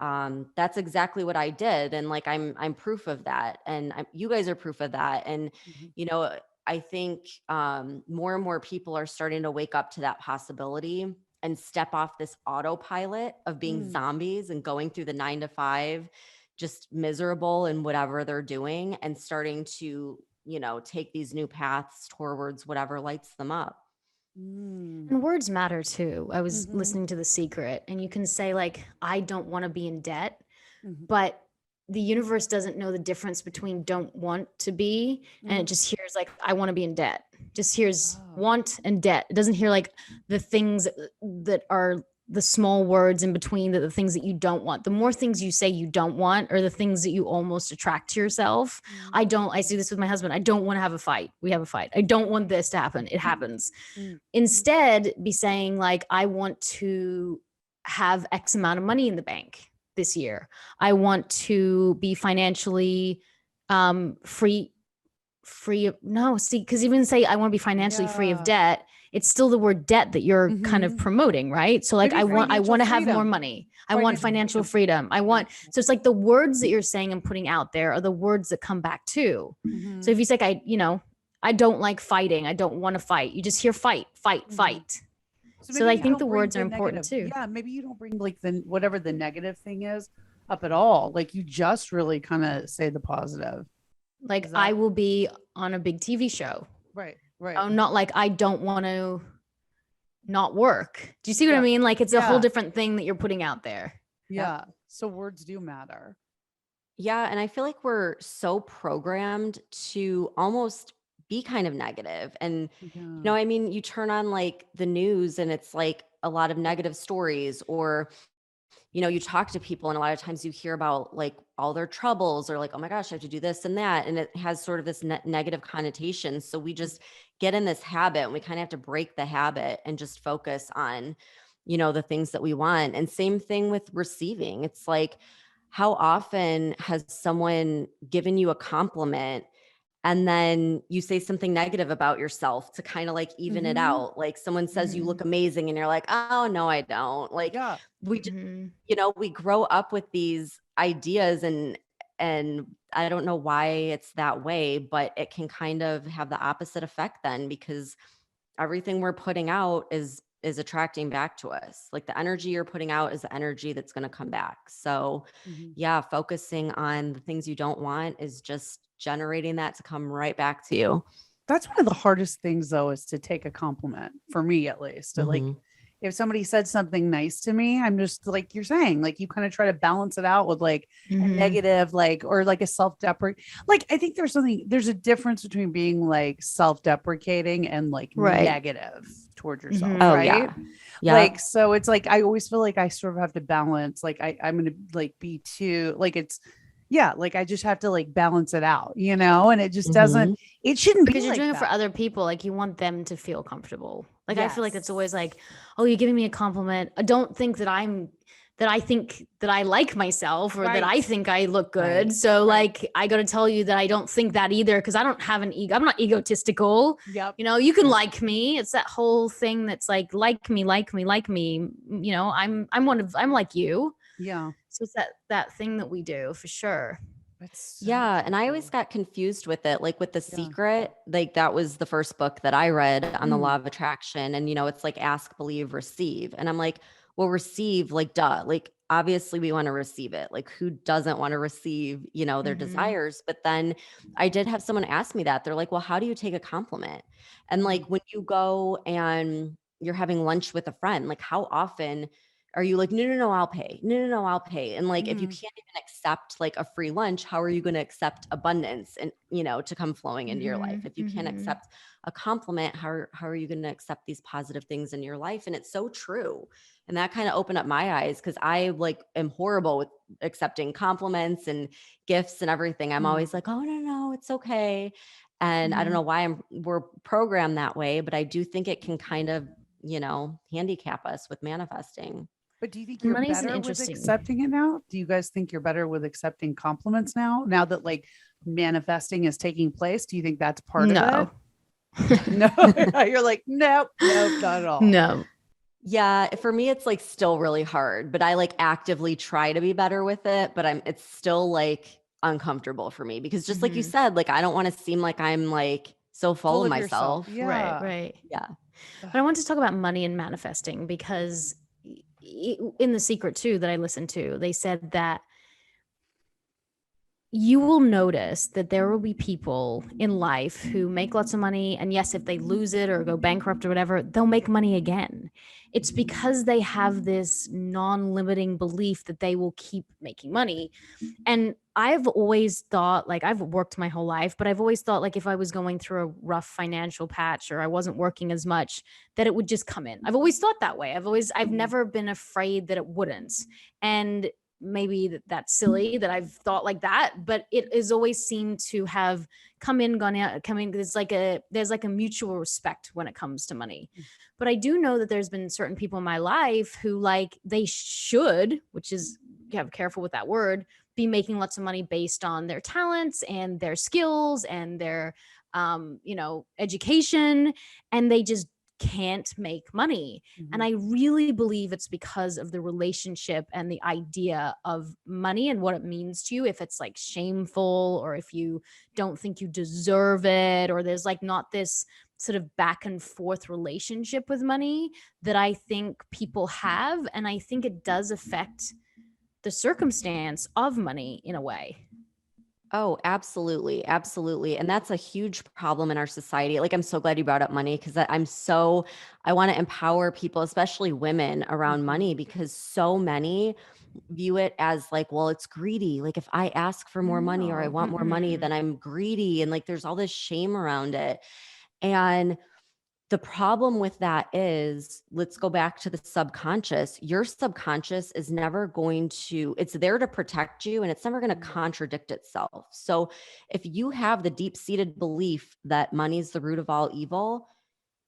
that's exactly what I did. And like, I'm proof of that. And you guys are proof of that. And, I think more and more people are starting to wake up to that possibility and step off this autopilot of being zombies and going through the 9 to 5, just miserable in whatever they're doing, and starting to, take these new paths towards whatever lights them up. And words matter too. I was listening to The Secret, and you can say like, I don't want to be in debt, but the universe doesn't know the difference between don't want to be, and it just hears like, I want to be in debt. Just hears want and debt. It doesn't hear like the things that are the small words in between, the things that you don't want. The more things you say you don't want, or the things that you almost attract to yourself. I see this with my husband. I don't want to have a fight. We have a fight. I don't want this to happen. It happens. Instead, be saying like, I want to have X amount of money in the bank this year. I want to be financially free of, no, see, because even say I want to be financially free of debt, it's still the word debt that you're kind of promoting, right? So like, I want to have more money. I want financial freedom. So it's like the words that you're saying and putting out there are the words that come back too. So if you say, I don't like fighting. I don't want to fight. You just hear fight, fight, fight. So I think the words are important too. Yeah, maybe you don't bring like the whatever the negative thing is up at all. Like you just really kind of say the positive. Like I will be on a big TV show. Right. Right. Oh, not like I don't want to not work. Do you see what I mean? Like it's a whole different thing that you're putting out there. Yeah. So words do matter. Yeah. And I feel like we're so programmed to almost be kind of negative. And, I mean, you turn on like the news and it's like a lot of negative stories, or, you talk to people and a lot of times you hear about like all their troubles, or like, oh my gosh, I have to do this and that. And it has sort of this negative connotation. So we just get in this habit and we kind of have to break the habit and just focus on, the things that we want. And same thing with receiving. It's like, how often has someone given you a compliment and then you say something negative about yourself to kind of like even it out? Like someone says you look amazing and you're like, oh no, I don't. Like we just, we grow up with these ideas, and I don't know why it's that way, but it can kind of have the opposite effect then, because everything we're putting out is attracting back to us. Like the energy you're putting out is the energy that's going to come back. So focusing on the things you don't want is just generating that to come right back to you. That's one of the hardest things though, is to take a compliment, for me at least. To like, if somebody said something nice to me, I'm just like you're saying, like you kind of try to balance it out with like a negative, like, or like a self-deprecate. Like, I think there's a difference between being like self-deprecating and like negative towards yourself. Right. Yeah. Like, so it's like, I always feel like I sort of have to balance, like I'm going to like be too, like it's, like I just have to like balance it out, and it just doesn't, it shouldn't because be you're like doing that. it for other people. Like you want them to feel comfortable. Like I feel like it's always like, oh, you're giving me a compliment. I don't think that I think that I like myself, or that I think I look good. So like, I got to tell you that I don't think that either, because I don't have an ego. I'm not egotistical. Yep. You can like me. It's that whole thing that's like me. I'm like you. Yeah. So it's that thing that we do for sure. So and I always got confused with it. Like with The Secret, like that was the first book that I read on the law of attraction. And, it's like ask, believe, receive. And I'm like, well, receive, like, duh, like, obviously we want to receive it. Like who doesn't want to receive, their desires? But then I did have someone ask me that. They're like, well, how do you take a compliment? And like, when you go and you're having lunch with a friend, like how often are you like, no, I'll pay. No, I'll pay. And like, if you can't even accept like a free lunch, how are you going to accept abundance and, to come flowing into your life? If you can't accept a compliment, how are you going to accept these positive things in your life? And it's so true. And that kind of opened up my eyes, because I like am horrible with accepting compliments and gifts and everything. I'm always like, oh, no, it's okay. And I don't know why we're programmed that way, but I do think it can kind of, handicap us with manifesting. But do you think you're better with accepting it now? Do you guys think you're better with accepting compliments now that like manifesting is taking place? Do you think that's part of it? No. You're like, nope, not at all. No. Yeah. For me, it's like still really hard, but I like actively try to be better with it, but it's still like uncomfortable for me, because just like you said, like, I don't want to seem like I'm like so full of myself. Yeah. Right. Yeah. But I want to talk about money and manifesting, because in The Secret too, that I listened to, they said that you will notice that there will be people in life who make lots of money, and yes, if they lose it or go bankrupt or whatever, they'll make money again. It's because they have this non-limiting belief that they will keep making money. And I've always thought, like, I've worked my whole life, but I've always thought, like, if I was going through a rough financial patch or I wasn't working as much, that it would just come in. I've always thought that way. I've never been afraid that it wouldn't. And maybe that's silly that I've thought like that, but it has always seemed to have come in, gone out, coming. There's like a mutual respect when it comes to money. But I do know that there's been certain people in my life who, like, they should, which is, you have to be careful with that word, be making lots of money based on their talents and their skills and their education, and they just can't make money. And I really believe it's because of the relationship and the idea of money and what it means to you. If it's like shameful, or if you don't think you deserve it, or there's like not this sort of back and forth relationship with money that I think people have. And I think it does affect the circumstance of money in a way. Oh, absolutely. Absolutely. And that's a huge problem in our society. Like, I'm so glad you brought up money, because I want to empower people, especially women, around money, because so many view it as like, well, it's greedy. Like, if I ask for more money or I want more money, then I'm greedy. And like, there's all this shame around it. And the problem with that is, let's go back to the subconscious. Your subconscious is never going to, it's there to protect you, and it's never going to contradict itself. So if you have the deep-seated belief that money is the root of all evil,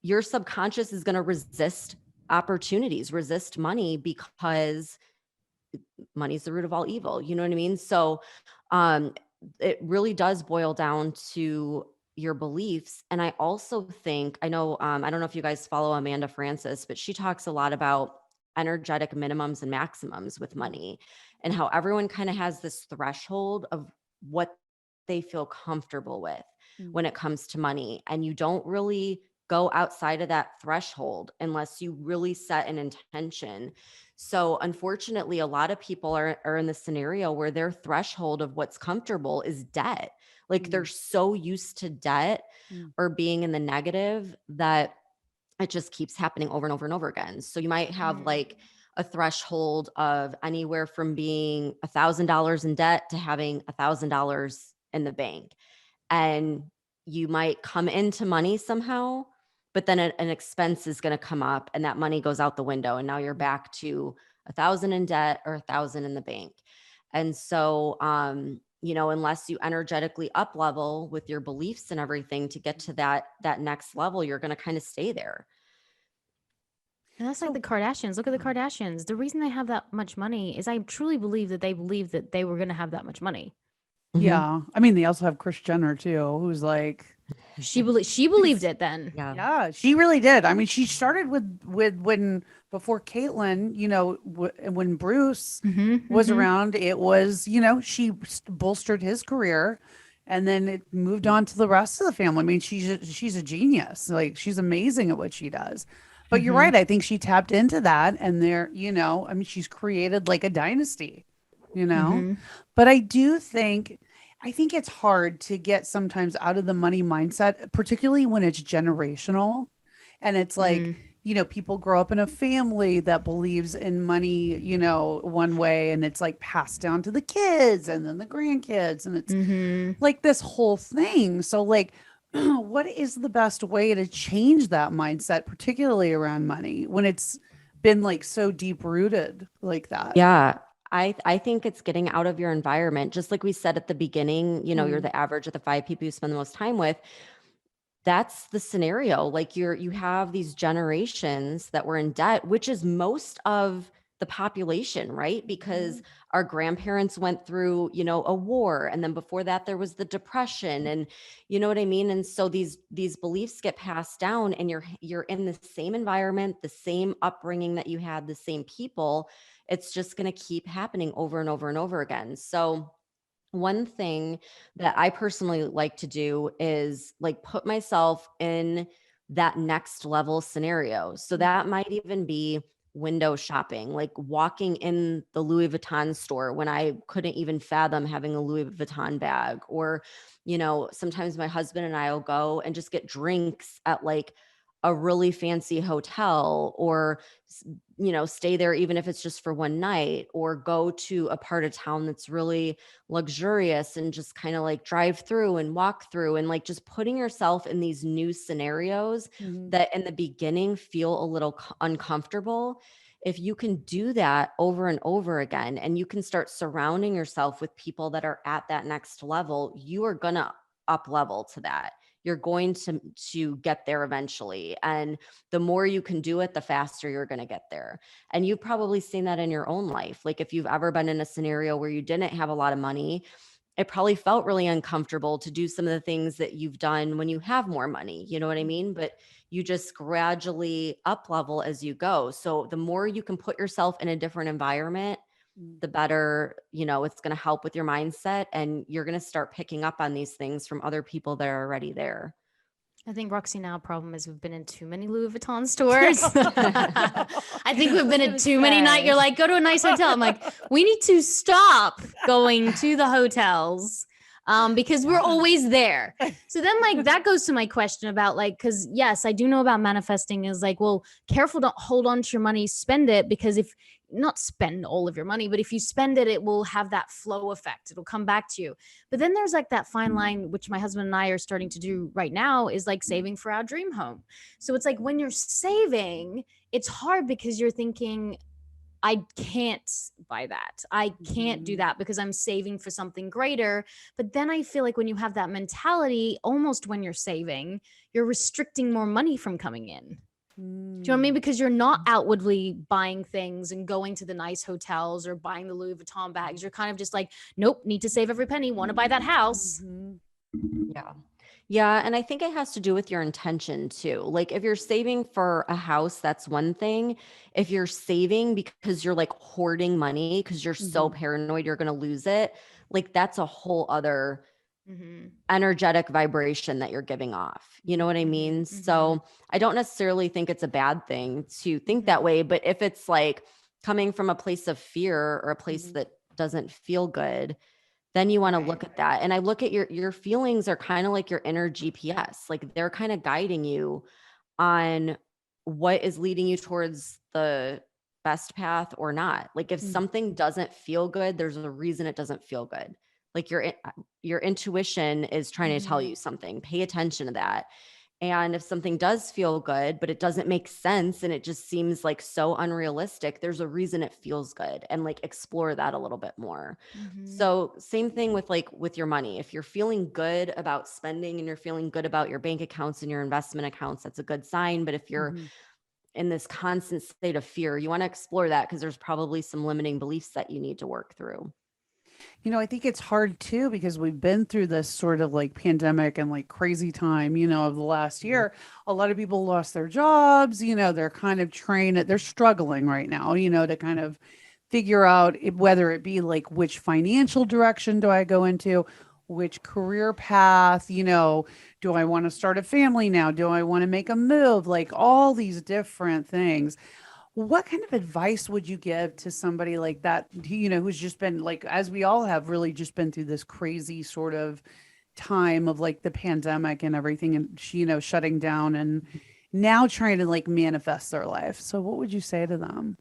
your subconscious is going to resist opportunities, resist money, because money is the root of all evil. You know what I mean? So it really does boil down to your beliefs. And I also think, I know, I don't know if you guys follow Amanda Francis, but she talks a lot about energetic minimums and maximums with money, and how everyone kind of has this threshold of what they feel comfortable with when it comes to money. And you don't really go outside of that threshold unless you really set an intention. So unfortunately, a lot of people are in the scenario where their threshold of what's comfortable is debt. Like, they're so used to debt or being in the negative that it just keeps happening over and over and over again. So you might have like a threshold of anywhere from being $1,000 in debt to having $1,000 in the bank. And you might come into money somehow, but then an expense is going to come up and that money goes out the window. And now you're back to 1,000 in debt or 1,000 in the bank. And so, unless you energetically up level with your beliefs and everything to get to that next level, you're going to kind of stay there. And that's like the Kardashians. Look at the Kardashians. The reason they have that much money is I truly believe that they believed that they were going to have that much money. Yeah. I mean, they also have Kris Jenner too, who's like, she believed it then. Yeah, she really did. I mean, she started with when before Caitlyn, when Bruce was around, it was, she bolstered his career, and then it moved on to the rest of the family. I mean, she's a genius. Like, she's amazing at what she does. But you're right. I think she tapped into that, and I mean, she's created like a dynasty, But I think it's hard to get sometimes out of the money mindset, particularly when it's generational. And it's like, people grow up in a family that believes in money, one way, and it's like passed down to the kids and then the grandkids. And it's like this whole thing. So like, what is the best way to change that mindset, particularly around money, when it's been like so deep rooted like that? Yeah. I think it's getting out of your environment. Just like we said at the beginning, you're the average of the 5 people you spend the most time with. That's the scenario. Like, you have these generations that were in debt, which is most of the population, right? Because our grandparents went through, a war. And then before that, there was the Depression, and you know what I mean? And so these beliefs get passed down, and you're in the same environment, the same upbringing that you had, the same people. It's just going to keep happening over and over and over again. So one thing that I personally like to do is like put myself in that next level scenario. So that might even be window shopping, like walking in the Louis Vuitton store when I couldn't even fathom having a Louis Vuitton bag. Or, sometimes my husband and I will go and just get drinks at like a really fancy hotel, or stay there even if it's just for one night, or go to a part of town that's really luxurious and just kind of like drive through and walk through, and like just putting yourself in these new scenarios that in the beginning feel a little uncomfortable. If you can do that over and over again, and you can start surrounding yourself with people that are at that next level, you are going to up level to that. You're going to get there eventually. And the more you can do it, the faster you're going to get there. And you've probably seen that in your own life. Like, if you've ever been in a scenario where you didn't have a lot of money it probably felt really uncomfortable to do some of the things that you've done when you have more money, you know what I mean? But you just gradually up level as you go. So the more you can put yourself in a different environment, the better, it's going to help with your mindset, and you're going to start picking up on these things from other people that are already there. I think, Roxy, now problem is we've been in too many Louis Vuitton stores. I think we've been in too many nights. You're like, go to a nice hotel. I'm like, we need to stop going to the hotels because we're always there. So then like that goes to my question about like, because yes, I do know about manifesting is like, well, careful, don't hold on to your money, spend it, because if not spend all of your money, but if you spend it, it will have that flow effect. It'll come back to you. But then there's like that fine line, which my husband and I are starting to do right now, is like saving for our dream home. So it's like when you're saving, it's hard because you're thinking, I can't buy that. I can't do that because I'm saving for something greater. But then I feel like when you have that mentality, almost when you're saving, you're restricting more money from coming in. Do you know what I mean? Because you're not outwardly buying things and going to the nice hotels or buying the Louis Vuitton bags. You're kind of just like, nope, need to save every penny, want to buy that house. Yeah. Yeah. And I think it has to do with your intention too. Like if you're saving for a house, that's one thing. If you're saving because you're like hoarding money because you're so paranoid you're going to lose it, like that's a whole other energetic vibration that you're giving off. You know what I mean? So I don't necessarily think it's a bad thing to think that way, but if it's like coming from a place of fear or a place that doesn't feel good, then you want to look at that. And I look at your feelings are kind of like your inner GPS. Like they're kind of guiding you on what is leading you towards the best path or not. Like if something doesn't feel good, there's a reason it doesn't feel good. Like your intuition is trying to tell you something. Pay attention to that. And if something does feel good, but it doesn't make sense and it just seems like so unrealistic, there's a reason it feels good, and like explore that a little bit more. So same thing with your money. If you're feeling good about spending and you're feeling good about your bank accounts and your investment accounts, that's a good sign. But if you're in this constant state of fear, you want to explore that because there's probably some limiting beliefs that you need to work through. I think it's hard too, because we've been through this sort of like pandemic and like crazy time, of the last year. A lot of people lost their jobs, they're kind of they're struggling right now, to kind of figure out whether it be like, which financial direction do I go into, which career path, do I want to start a family now? Do I want to make a move? Like all these different things. What kind of advice would you give to somebody like that, who's just been like, as we all have really just been through this crazy sort of time of like the pandemic and everything and, shutting down and now trying to like manifest their life. So what would you say to them?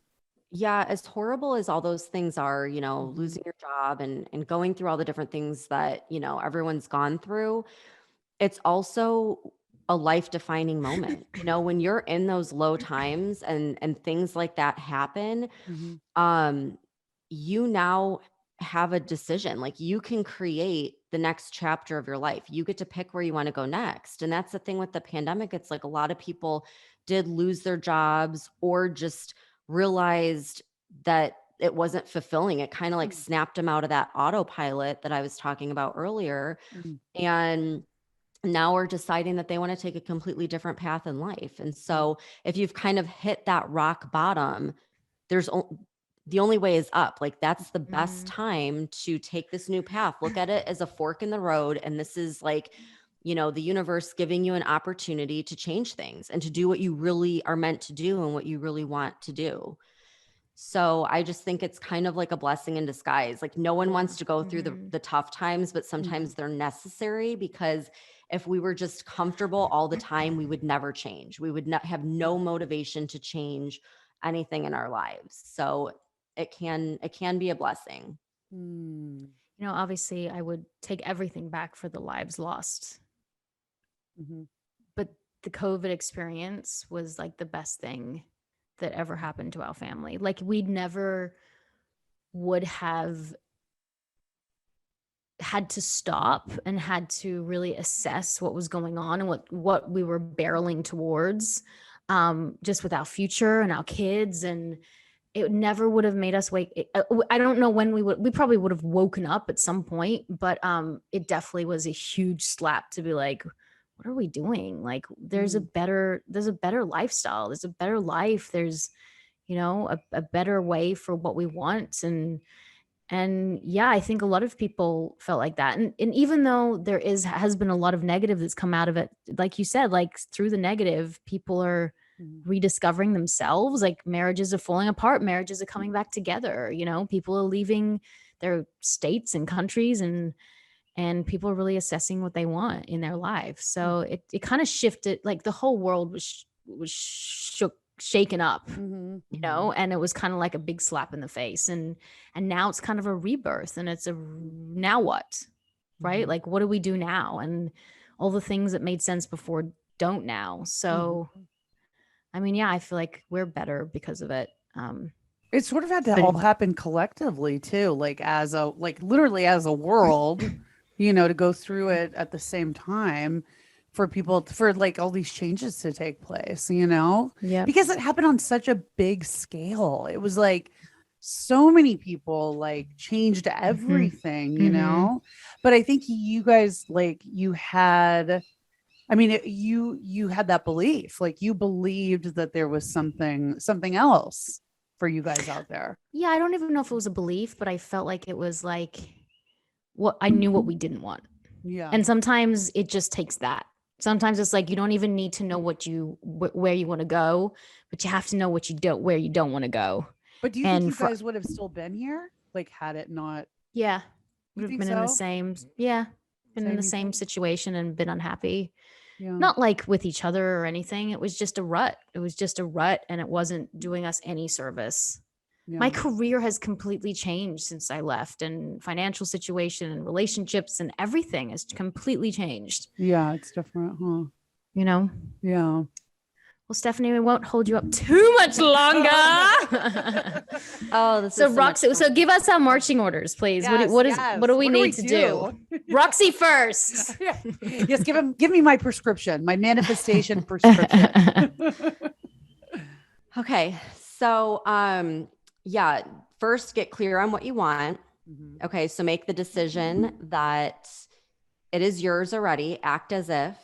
Yeah, as horrible as all those things are, losing your job and going through all the different things that, everyone's gone through, it's also a life-defining moment. When you're in those low times and things like that happen, you now have a decision. Like you can create the next chapter of your life. You get to pick where you want to go next. And that's the thing with the pandemic. It's like a lot of people did lose their jobs or just realized that it wasn't fulfilling. It kind of like snapped them out of that autopilot that I was talking about earlier. And now we're deciding that they want to take a completely different path in life. And so if you've kind of hit that rock bottom, the only way is up. Like that's the best time to take this new path. Look at it as a fork in the road. And this is like, the universe giving you an opportunity to change things and to do what you really are meant to do and what you really want to do. So I just think it's kind of like a blessing in disguise. Like no one wants to go through the tough times, but sometimes they're necessary, because if we were just comfortable all the time, we would never change. We would not have no motivation to change anything in our lives. So it can be a blessing. Obviously I would take everything back for the lives lost. But the COVID experience was like the best thing that ever happened to our family. Like we never would have had to stop and had to really assess what was going on and what we were barreling towards, just with our future and our kids. And it never would have made us wake. I don't know when we probably would have woken up at some point, but it definitely was a huge slap to be like, what are we doing? Like there's a better lifestyle. There's a better life. There's, a better way for what we want. And yeah, I think a lot of people felt like that. And even though there has been a lot of negative that's come out of it, like you said, like through the negative, people are rediscovering themselves. Like marriages are falling apart, marriages are coming back together, people are leaving their states and countries, and people are really assessing what they want in their life. So it kind of shifted, like the whole world was shaken up, and it was kind of like a big slap in the face, and now it's kind of a rebirth, and it's now what, right? Like what do we do now? And all the things that made sense before don't now. So I mean, yeah, I feel like we're better because of it. It sort of had to all happen collectively too, like literally as a world, to go through it at the same time for people, for like all these changes to take place, because it happened on such a big scale. It was like so many people like changed everything, but I think you guys, like you had that belief, like you believed that there was something else for you guys out there. Yeah, I don't even know if it was a belief, but I felt like it was like I knew what we didn't want. Yeah. And sometimes it just takes that. Sometimes it's like you don't even need to know where you want to go, but you have to know where you don't want to go. But do you think you guys would have still been here, like had it not? Yeah, would have been in the same. Yeah, been in the same situation and been unhappy. Yeah. Not like with each other or anything. It was just a rut. And it wasn't doing us any service. Yeah. My career has completely changed since I left, and financial situation and relationships and everything has completely changed. Yeah, it's different, huh? Yeah. Well, Stephanie, we won't hold you up too much longer. So Roxy, so give us our marching orders, please. Yes, what do we need to do? Roxy first. Yes, give me my prescription, my manifestation prescription. Okay. So first get clear on what you want. Okay. So make the decision that it is yours already. Act as if.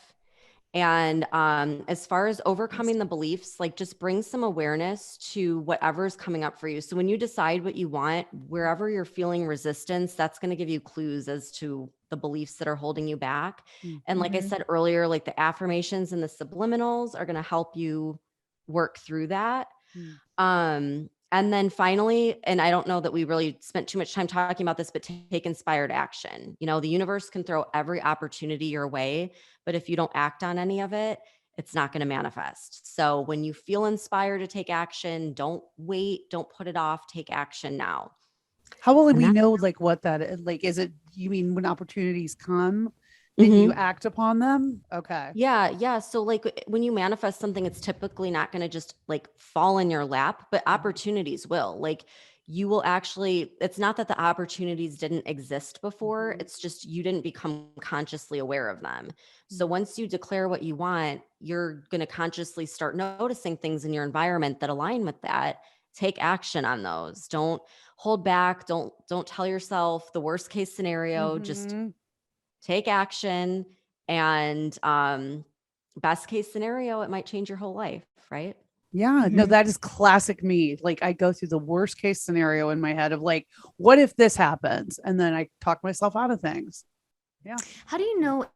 And as far as overcoming the beliefs, like just bring some awareness to whatever's coming up for you. So when you decide what you want, wherever you're feeling resistance, that's going to give you clues as to the beliefs that are holding you back. And like I said earlier, like the affirmations and the subliminals are going to help you work through that. And then finally, and I don't know that we really spent too much time talking about this, but take inspired action. The universe can throw every opportunity your way, but if you don't act on any of it, it's not going to manifest. So when you feel inspired to take action, don't wait, don't put it off, take action now. How will we know like what that is? Like, is it, you mean when opportunities come, then you act upon them? Okay. Yeah. So like when you manifest something, it's typically not going to just like fall in your lap, but opportunities will. Like you will actually, it's not that the opportunities didn't exist before. It's just you didn't become consciously aware of them. So once you declare what you want, you're going to consciously start noticing things in your environment that align with that. Take action on those. Don't hold back. Don't tell yourself the worst case scenario. Just take action, and best case scenario, it might change your whole life, right? Yeah, no, that is classic me. Like I go through the worst case scenario in my head of like, what if this happens? And then I talk myself out of things. Yeah. How do you know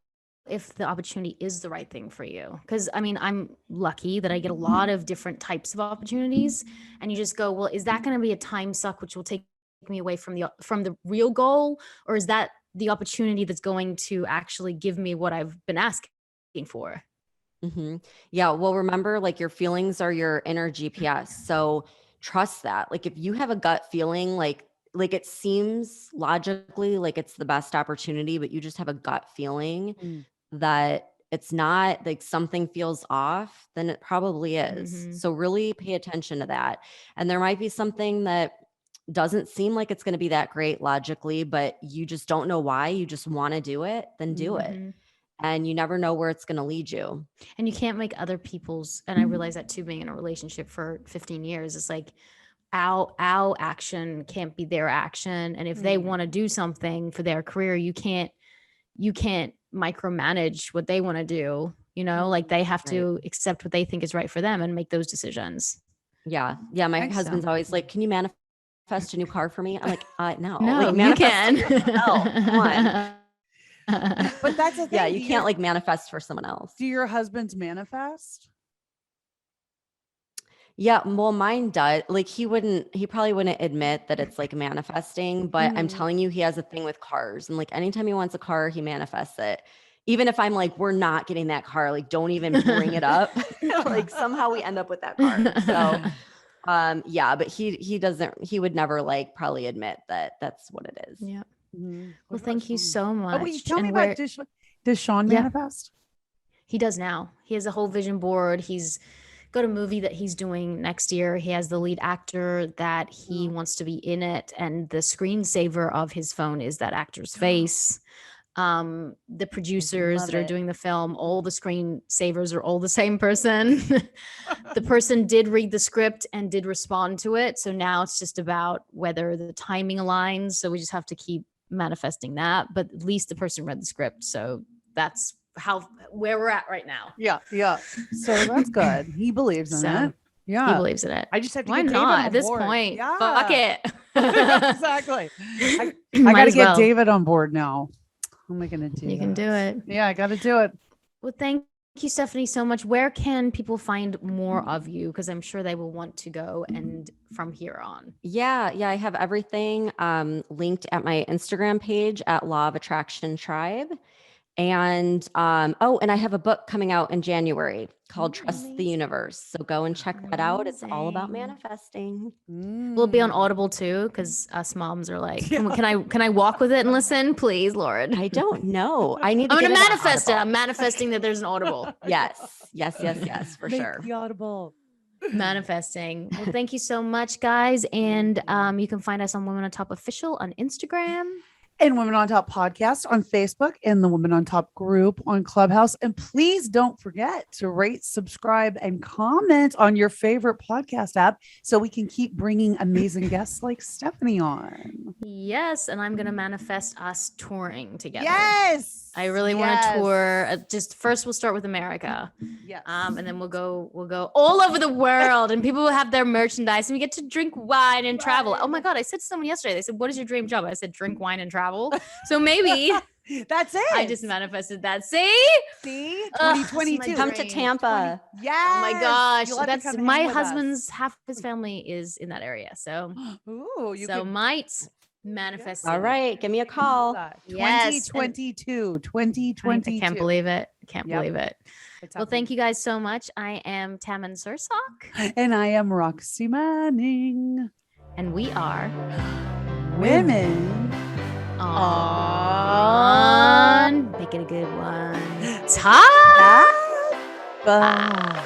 if the opportunity is the right thing for you? Because I mean, I'm lucky that I get a lot of different types of opportunities, and you just go, well, is that going to be a time suck, which will take me away from the real goal? Or is that the opportunity that's going to actually give me what I've been asking for? Yeah. Well, remember, like your feelings are your inner GPS. So trust that. Like if you have a gut feeling, like it seems logically like it's the best opportunity, but you just have a gut feeling that it's not, like something feels off, then it probably is. So really pay attention to that. And there might be something that doesn't seem like it's going to be that great logically, but you just don't know why. You just want to do it, then do it. And you never know where it's going to lead you. And you can't make other people's, and I realize that too, being in a relationship for 15 years, it's like our action can't be their action. And if they want to do something for their career, you can't micromanage what they want to do, like they have to accept what they think is right for them and make those decisions. Yeah. Yeah. My husband's always like, can you manifest a new car for me? I'm like, no. No, like, you can. Come on. But that's the thing. Yeah, you can't like manifest for someone else. Do your husbands manifest? Yeah, well, mine does. Like he probably wouldn't admit that it's like manifesting, but I'm telling you, he has a thing with cars. And like anytime he wants a car, he manifests it. Even if I'm like, we're not getting that car, like don't even bring it up. Like somehow we end up with that car. So yeah, but he would never like probably admit that that's what it is. Yeah. Well, thank you so much. Oh, wait, tell me about, does Sean manifest? He does now. He has a whole vision board. He's got a movie that he's doing next year. He has the lead actor that he wants to be in it. And the screensaver of his phone is that actor's face. The producers that are doing the film, all the screensavers are all the same person. The person did read the script and did respond to it. So now it's just about whether the timing aligns. So we just have to keep manifesting that. But at least the person read the script. So that's where we're at right now. Yeah. So that's good. He believes in it. Yeah. He believes in it. I just have to Why get not David at this board. point? Yeah. Fuck it. Exactly. I got to get David on board now. How am I going to do You can do it. Yeah, I got to do it. Well, thank you, Stephanie, so much. Where can people find more of you? Because I'm sure they will want to go and from here on. Yeah. I have everything linked at my Instagram page at Law of Attraction Tribe. And and I have a book coming out in January called Trust the Universe. So go and check that out. It's all about manifesting. Will it be on Audible too? Because us moms are like, can I walk with it and listen, please, Lord? I don't know. I'm gonna manifest it. I'm manifesting that there's an Audible. Yes, for sure. The Audible. Manifesting. Well, thank you so much, guys. And you can find us on Women on Top Official on Instagram. And Women on Top podcast on Facebook and the Women on Top group on Clubhouse. And please don't forget to rate, subscribe, and comment on your favorite podcast app so we can keep bringing amazing guests like Stephanie on. Yes. And I'm going to manifest us touring together. Yes. I really want to tour. Just first we'll start with America. Yes. And then we'll go all over the world and people will have their merchandise and we get to drink wine and travel. Oh my God. I said to someone yesterday, they said, what is your dream job? I said, drink wine and travel. So maybe that's it. I just manifested that. See 2022. Come to Tampa. Yeah. Oh my gosh. That's my husband's half his family is in that area. So might manifest. All right. Give me a call. 2022. 2022. I can't believe it. Believe it. Well, thank you guys so much. I am Tammin Sursok. And I am Roxy Manning. And we are Women on. Make it a good one. Top. Bye.